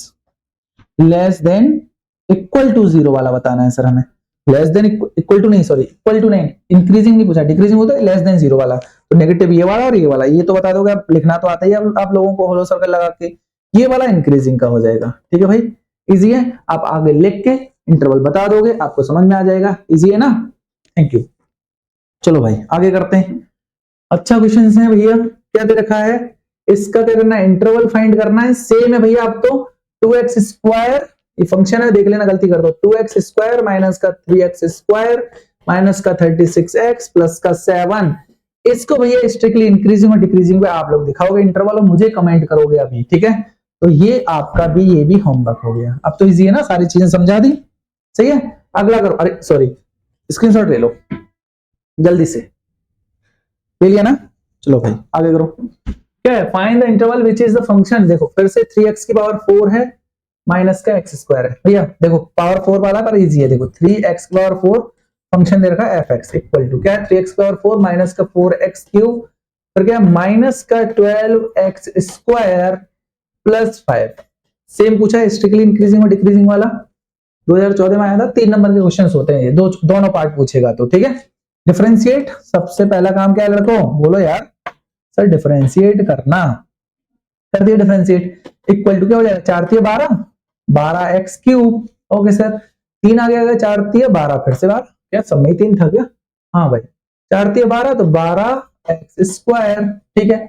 less than equal to 0 वाला बताना है सर हमें, लेस देन इक्वल टू नहीं, सॉरी इक्वल टू नहीं, इंक्रीजिंग नहीं पूछा, डिक्रीजिंग होता है, लेस देन 0 वाला, तो नेगेटिव ये वाला और ये वाला, ये तो बता दोगे आप, लिखना तो आता ही है आप लोगों को होलो सर्कल लगा के, ये वाला इंक्रीजिंग का हो जाएगा। ठीक है भाई, इजी है, आप आगे लिख के इंटरवल बता दोगे, आपको समझ में आ जाएगा, इजी है ना, थैंक यू। चलो भाई आगे करते हैं। अच्छा क्वेश्चन है भैया, क्या दे रखा है, इसका क्या करना है, इंटरवल फाइंड करना है, सेम है भैया आपको, 2x स्क्वायर, ये फंक्शन है, देख लेना गलती कर दो, 2x स्क्वायर माइनस का 3x स्क्वायर माइनस का 36x प्लस का 7, इसको भैया स्ट्रिक्टली इंक्रीजिंग और डिक्रीजिंग पे आप लोग दिखाओगे इंटरवल और मुझे कमेंट करोगे अभी। ठीक है, तो ये आपका भी, ये भी होमवर्क हो गया, अब तो इजी है ना, सारी चीजें समझा दी, सही है। अगला करो, अरे सॉरी स्क्रीनशॉट ले लो जल्दी से, ले लिया ना, चलो भाई आगे करो। क्या है, find the interval which is the function, देखो फिर से 3x की पावर 4 है माइनस का x स्क्वायर है भैया, देखो पावर 4 वाला पर इजी है, देखो 3x की पावर 4 फंक्शन दे रखा है fx इक्वल टू क्या है, 3x की पावर 4 माइनस का 4x क्यूब, फिर क्या माइनस का 12x स्क्वायर प्लस 5। सेम पूछा है, स्ट्रिक्टली इंक्रीजिंग और डिक्रीजिंग वाला, 2014 में आया था, 3 नंबर के क्वेश्चन होते हैं ये, दोनों पार्ट पूछेगा तो। ठीक है, डिफरेंशिएट, सबसे पहला काम क्या लड़को, बोलो यार सर, डिफरेंशिएट करना, कर दिया डिफरेंशिएट, इक्वल टू क्या हो जाएगा, 4 3 12, 12x क्यूब, ओके सर, 3 आ गया, 4 3 12, फिर से 12, क्या सब में 3 था क्या, हाँ भाई, 4 3 12 तो 12x स्क्वायर, ठीक है,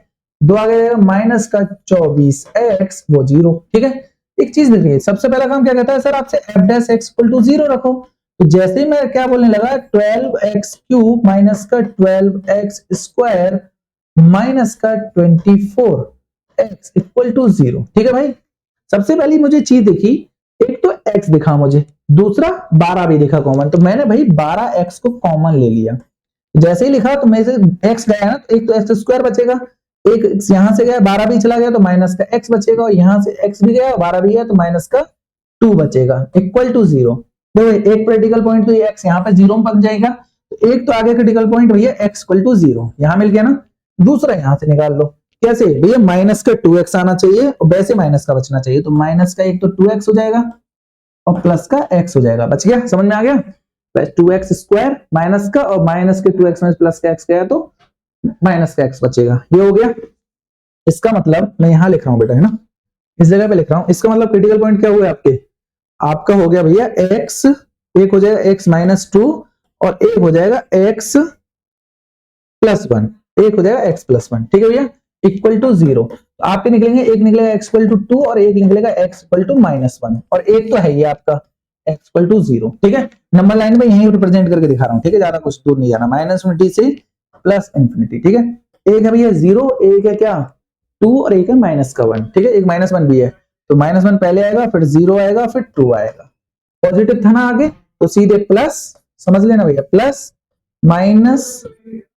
2 आ गया माइनस का 24x, वो 0। ठीक है, एक चीज देखिए, सबसे पहला काम क्या कहता है सर आपसे, f dash x equal to 0 रखो, तो जैसे ही मैं क्या बोलने लगा, 12x क्यूब माइनस का 12x स्क्वायर माइनस का 24x इक्वल टू 0। ठीक है भाई, सबसे पहली मुझे चीज देखी, एक तो x दिखा मुझे, दूसरा 12 भी दिखा कॉमन, तो मैंने भाई 12x को कॉमन ले लिया, जैसे ही लिखा तो मेरे से x गया ना, तो एक तो x स्क्वायर बचेगा, एक यहां से गया 12 भी चला गया तो माइनस का x बचेगा, और यहां से x भी गया 12 भी गया तो माइनस का 2 बचेगा इक्वल टू 0। देखो एक क्रिटिकल पॉइंट तो ये x यहाँ पे 0 बन जाएगा, तो एक तो आगे क्रिटिकल पॉइंट भैया x इक्वल टू 0 यहां मिल गया ना, दूसरा यहां से निकाल लो, कैसे भैया, माइनस का 2x आना चाहिए और वैसे माइनस का बचना चाहिए, तो माइनस का एक तो 2x हो जाएगा और प्लस का x हो जाएगा, बच गया, समझ में आ गया, 2x स्क्वायर माइनस का और माइनस के 2x में प्लस का x गया तो माइनस का x बचेगा, ये हो गया। इसका मतलब मैं यहां लिख रहा हूं बेटा, है ना, इस जगह पे लिख रहा हूं, इसका मतलब क्रिटिकल पॉइंट क्या हुआ आपके, आपका हो गया भैया x, एक हो जाएगा x माइनस 2 और एक हो जाएगा x प्लस 1। एक हो जाएगा x प्लस 1, ठीक है भैया, इक्वल टू 0। तो आपके निकलेंगे, एक निकलेगा x इक्वल टू 2 और एक निकलेगा x इक्वल टू -1 और एक तो है ये आपका x इक्वल टू 0, ठीक है। नंबर लाइन में यहीं रिप्रेजेंट करके दिखा रहा हूं, ठीक है, ज्यादा कुछ दूर नहीं जाना, -∞ से +∞, ठीक है। एक है भैया 0, एक है क्या 2 और एक है -1, ठीक है, एक -1 भी है। तो -1 पहले आएगा, फिर 0 आएगा, फिर 2 आएगा। पॉजिटिव था ना आगे, तो सीधे प्लस, समझ लेना भैया, प्लस माइनस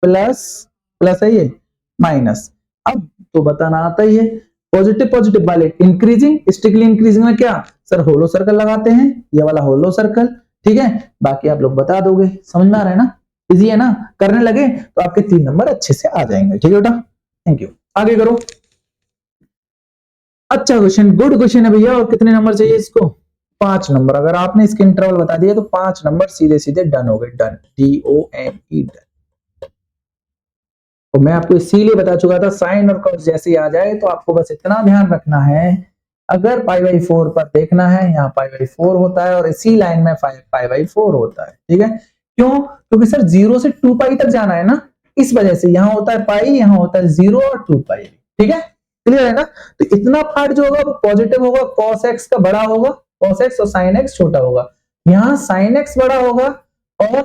प्लस प्लस है ये माइनस। अब तो बताना आता ही है, पॉजिटिव पॉजिटिव वाले इंक्रीजिंग, स्ट्रिक्टली इंक्रीजिंग में क्या सर होलो सर्कल लगाते हैं, ये वाला होलो सर्कल, ठीक है। बाकी आप लोग बता दोगे, समझ में आ रहा है ना, इजी है ना, करने लगे तो आपके 3 नंबर अच्छे से आ जाएंगे, ठीक है बेटा, थैंक यू। आगे करो। अच्छा क्वेश्चन, गुड क्वेश्चन है भैया, और कितने नंबर चाहिए इसको, 5 नंबर। अगर आपने इसके इंटरवल बता दिया तो 5 नंबर सीधे सीधे डन हो गए, डन, DONE, डन। तो मैं आपको इसीलिए बता चुका था, साइन और कॉस जैसे आ जाए तो आपको बस इतना ध्यान रखना है, अगर π/4 पर देखना है, यहाँ π/4 होता है और इसी लाइन में π/4 होता है, ठीक है। क्यों, क्योंकि सर 0 से 2π तक जाना है ना, इस वजह से यहाँ होता है पाई, यहाँ होता है 0 और 2π, ठीक है, क्लियर है ना। तो इतना पार्ट जो होगा वो पॉजिटिव होगा, cos x का बड़ा होगा, cos x और sin x छोटा होगा, यहाँ sin x बड़ा होगा और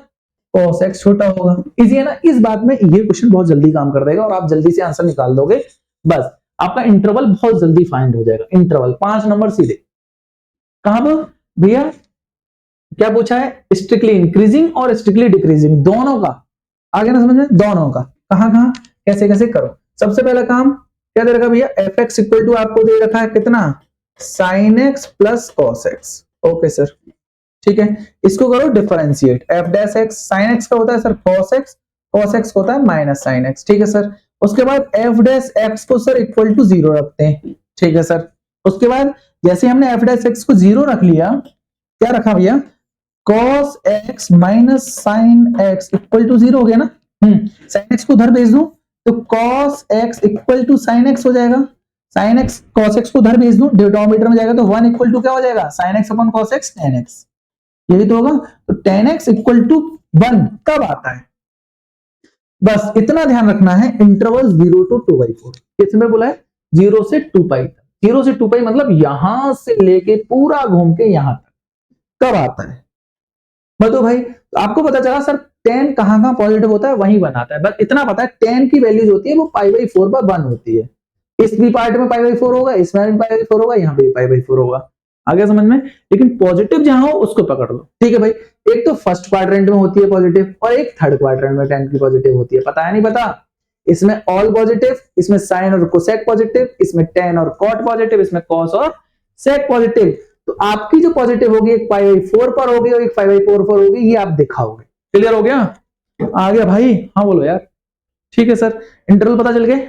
cos x छोटा होगा। इजी है ना, इस बात में ये क्वेश्चन बहुत जल्दी काम कर देगा और आप जल्दी से आंसर निकाल दोगे, बस आपका इंटरवल बहुत जल्दी फाइंड हो जाएगा। इंटरवल 5 नंबर सीधे कहां पर भैया, क्या पूछा है, स्ट्रिक्टली इंक्रीजिंग और स्ट्रिक्टली डिक्रीजिंग दोनों का, आगे ना समझ में, दोनों का कहां कहां कैसे कैसे करो। सबसे पहला काम क्या दे रखा भैया, fx इक्वल टू आपको दे रखा है कितना, sin x plus cos x, okay sir, ठीक है। इसको करो differentiate, f dash x sin x का होता है सर cos x होता है माइनस sin x, ठीक है सर। उसके बाद f डैश x को सर इक्वल टू 0 रखते हैं, ठीक है सर। उसके बाद जैसे हमने f डैश x को 0 रख लिया, क्या रखा भैया, cos x minus sin x equal to 0 हो गया ना, sin x को उधर भेज दूं तो cos x equal to sin x हो जाएगा, sin x cos x को उधर भेज दूं, डिनोमिनेटर में जाएगा तो 1 इक्वल टू क्या हो जाएगा, sin x upon cos x tan x, यही तो होगा। तो tan x इक्वल टू 1 कब आता है, बस इतना ध्यान रखना है, इंटरवल 0 to 2/4, किसमें बोला है 0 से 2π तक, 0 से 2π मतलब यहां से लेके पूरा घूम के यहां तक कब आता है, बताओ भाई। तो आपको पता चला सर tan कहां कहां पॉजिटिव होता है वहीं बनाता है, बस इतना पता है tan की वैल्यू होती है वो π/4 पर 1 होती है, इस भी पार्ट में π/4 होगा, इसमें भी π/4 होगा, यहाँ पे भी π/4 होगा, आगे समझ में। लेकिन पॉजिटिव जहां हो उसको पकड़ लो, ठीक है भाई। एक तो फर्स्ट क्वाड्रेंट में होती है पॉजिटिव और एक थर्ड क्वाड्रेंट में tan की पॉजिटिव होती है, पता है नहीं पता, इसमें ऑल पॉजिटिव, इसमें साइन और कोसेक पॉजिटिव, इसमें tan और cot पॉजिटिव, इसमें cos और sec पॉजिटिव। तो आपकी जो पॉजिटिव होगी एक π/4 पर होगी और एक 5/4 पर होगी, ये आप दिखाओगे, क्लियर हो गया, आ गया भाई, हाँ बोलो यार, ठीक है सर। इंटरवल पता चल गए,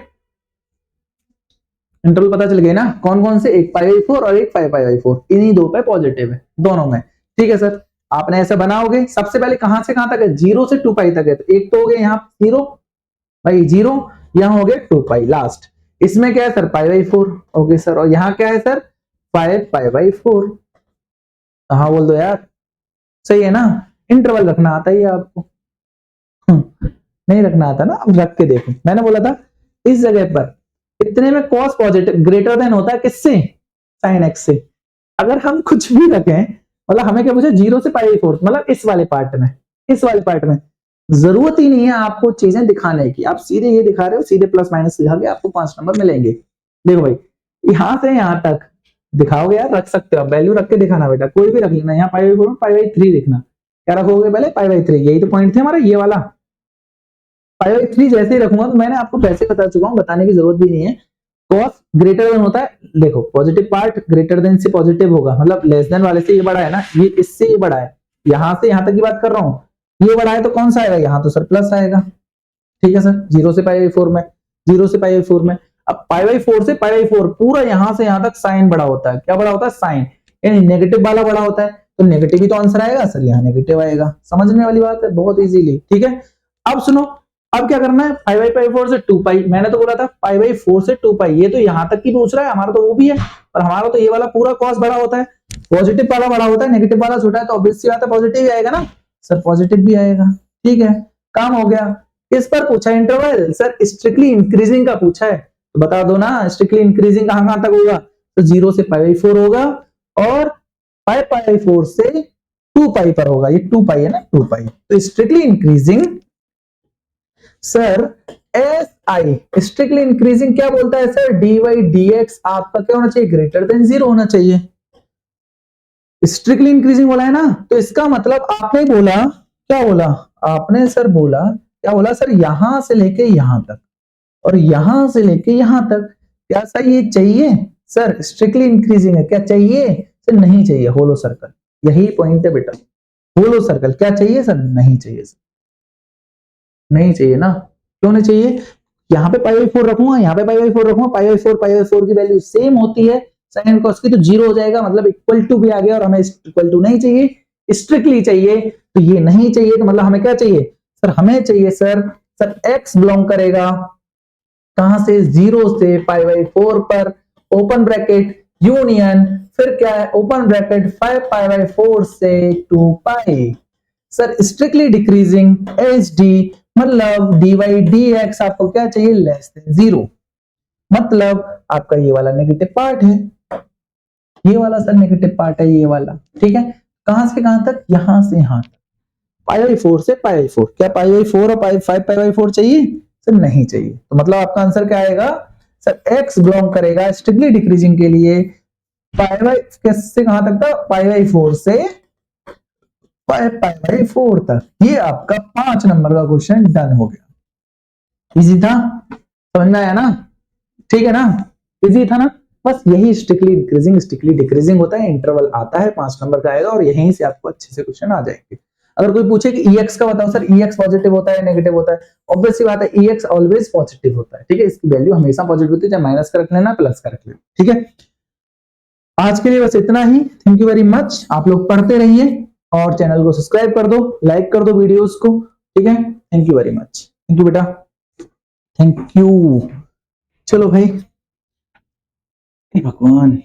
इंटरवल पता चल गए ना, कौन कौन से, एक π/4 और एक 5π/4, इन्हीं दो पे पॉजिटिव है दोनों में, ठीक है सर। आपने ऐसे बनाओगे, सबसे पहले कहां से कहां तक है, 0 से 2π तक है, तो एक तो हो गया यहाँ 0 भाई 0, यहाँ हो गया 2π लास्ट, इसमें क्या है सर π/4, ओके सर, और यहाँ क्या है सर 5π/4, हाँ बोल दो यार, सही है ना। इंटरवल रखना आता ही है आपको, नहीं रखना आता ना, अब रख के देखो, मैंने बोला था इस जगह पर इतने में cos पॉजिटिव ग्रेटर देन होता है किससे, sin x से। अगर हम कुछ भी रखें, मतलब हमें क्या पूछा 0 से π/4, मतलब इस वाले पार्ट में, इस वाले पार्ट में जरूरत ही नहीं है आपको चीजें दिखाने की, आप सीधे ये दिखा रहे हो, सीधे प्लस माइनस दिखा के आपको 5 नंबर मिलेंगे। देखो भाई यहां से यहां तक दिखाओगे यार, रख सकते हो, वैल्यू रख के दिखाना बेटा, कोई भी रख लेना, यहाँ π/4 में π/3 लिखना, क्या रखोगे पहले π/3, यही तो पॉइंट थे हमारा, ये वाला π/3 जैसे ही रखूंगा, तो मैंने आपको पैसे बता चुका हूं, बताने की जरूरत भी नहीं है। cos ग्रेटर देन होता है, देखो पॉजिटिव पार्ट ग्रेटर देन से पॉजिटिव होगा, मतलब लेस देन वाले से ये बड़ा है ना, ये इससे ये बड़ा है, यहां से यहां तक की बात कर रहा हूं, ये बड़ा है तो कौन सा आएगा, यहाँ तो सर प्लस आएगा, ठीक है सर। 0 से π/4 में, 0 से π/4 में, अब π/4 से π/4 पूरा यहां से यहां तक साइन बड़ा होता है, क्या बड़ा होता है, साइन, यानी नेगेटिव वाला बड़ा होता है, तो नेगेटिव ही तो आंसर आएगा सर, यहाँ नेगेटिव आएगा, समझने वाली बात है, बहुत इजीली, ठीक है। अब सुनो, अब क्या करना है, 5/4 से 2π, मैंने तो बोला था 5/4 से 2π, ये तो यहां तक की पूछ रहा है, हमारा तो वो भी है, पर हमारा तो ये वाला पूरा cos बड़ा होता है, पॉजिटिव वाला बड़ा होता है, नेगेटिव वाला छोटा है, तो ऑब्वियस सी बात है पॉजिटिव ही आएगा ना सर, पॉजिटिव भी आएगा, ठीक है, काम हो गया। किस पर पूछा है इंटरवल? सर स्ट्रिक्टली इंक्रीजिंग का पूछा है, तो बता दो ना स्ट्रिक्टली इंक्रीजिंग कहां कहां तक होगा? तो 0 से π/4 होगा और π/4 से 2π पर होगा। ये 2π है ना, 2π। तो strictly increasing sir S I strictly increasing क्या बोलता है सर? dy dx आपका क्या होना चाहिए? ग्रेटर देन 0 होना चाहिए। स्ट्रिक्टली इंक्रीजिंग बोला है ना, तो इसका मतलब आपने बोला, क्या बोला आपने सर? बोला क्या बोला सर? यहां से लेके यहां तक और यहां से लेके यहां तक, क्या सर ये चाहिए? सर स्ट्रिक्टली इंक्रीजिंग है, क्या चाहिए सर? नहीं चाहिए। होलो सर्कल, यही पॉइंट है बेटा। होलो सर्कल क्या चाहिए सर? नहीं चाहिए सर, नहीं चाहिए ना। क्यों नहीं चाहिए? यहाँ पे π/4 रखूंगा, यहाँ पे π/4 रखूंगा, π/4 की वैल्यू सेम होती है साइन एंड कॉस की, तो 0 हो जाएगा, मतलब इक्वल टू भी आ गया और हमें इक्वल टू नहीं चाहिए, स्ट्रिक्टली चाहिए। तो ये नहीं चाहिए, तो मतलब हमें क्या चाहिए सर? हमें चाहिए सर x बिलोंग करेगा कहां से? 0 से π/4 पर, ओपन ब्रैकेट यूनियन, फिर क्या है ओपन ब्रैकेट 5π/4 से 2π। Sir strictly decreasing H D मतलब dy dx आपको क्या चाहिए? Less than 0। मतलब आपका ये वाला नेगेटिव पार्ट है, ये वाला सर नेगेटिव पार्ट है, ये वाला। ठीक है, कहां से कहां तक? यहां से यहां तक, π/4 से π/4। क्या π/4 और 5π/4 चाहिए सर? नहीं चाहिए। तो मतलब आपका आंसर क्या आएगा सर? x बिलोंग करेगा स्ट्रिक्टली डिक्रीजिंग के लिए से कहां तक था? π/4 से 5π/4 तक। ये आपका 5 नंबर का क्वेश्चन डन हो गया। इजी था, समझ में आया ना? ठीक है ना, इजी था ना? बस यही स्ट्रिक्टली इंक्रीजिंग स्ट्रिक्टली डिक्रीजिंग होता है। इंटरवल आता है 5 नंबर का आएगा और यहीं से आपको अच्छे से क्वेश्चन आ जाएंगे। अगर कोई पूछे कि EX का बताओ सर, EX पॉजिटिव होता है नेगेटिव होता है? ऑब्वियस सी बात है, EX ऑलवेज पॉजिटिव होता है। ठीक है, इसकी वैल्यू हमेशा पॉजिटिव होती है, चाहे माइनस का रख लेना प्लस का रख लेना। ठीक है, आज के लिए बस इतना ही। Thank you very much. आप लोग पढ़ते रहिए और चैनल को सब्सक्राइब कर दो, लाइक कर दो वीडियोस को। ठीक है, thank you very much. Thank you बेटा, थैंक यू। चलो भाई, भगवान।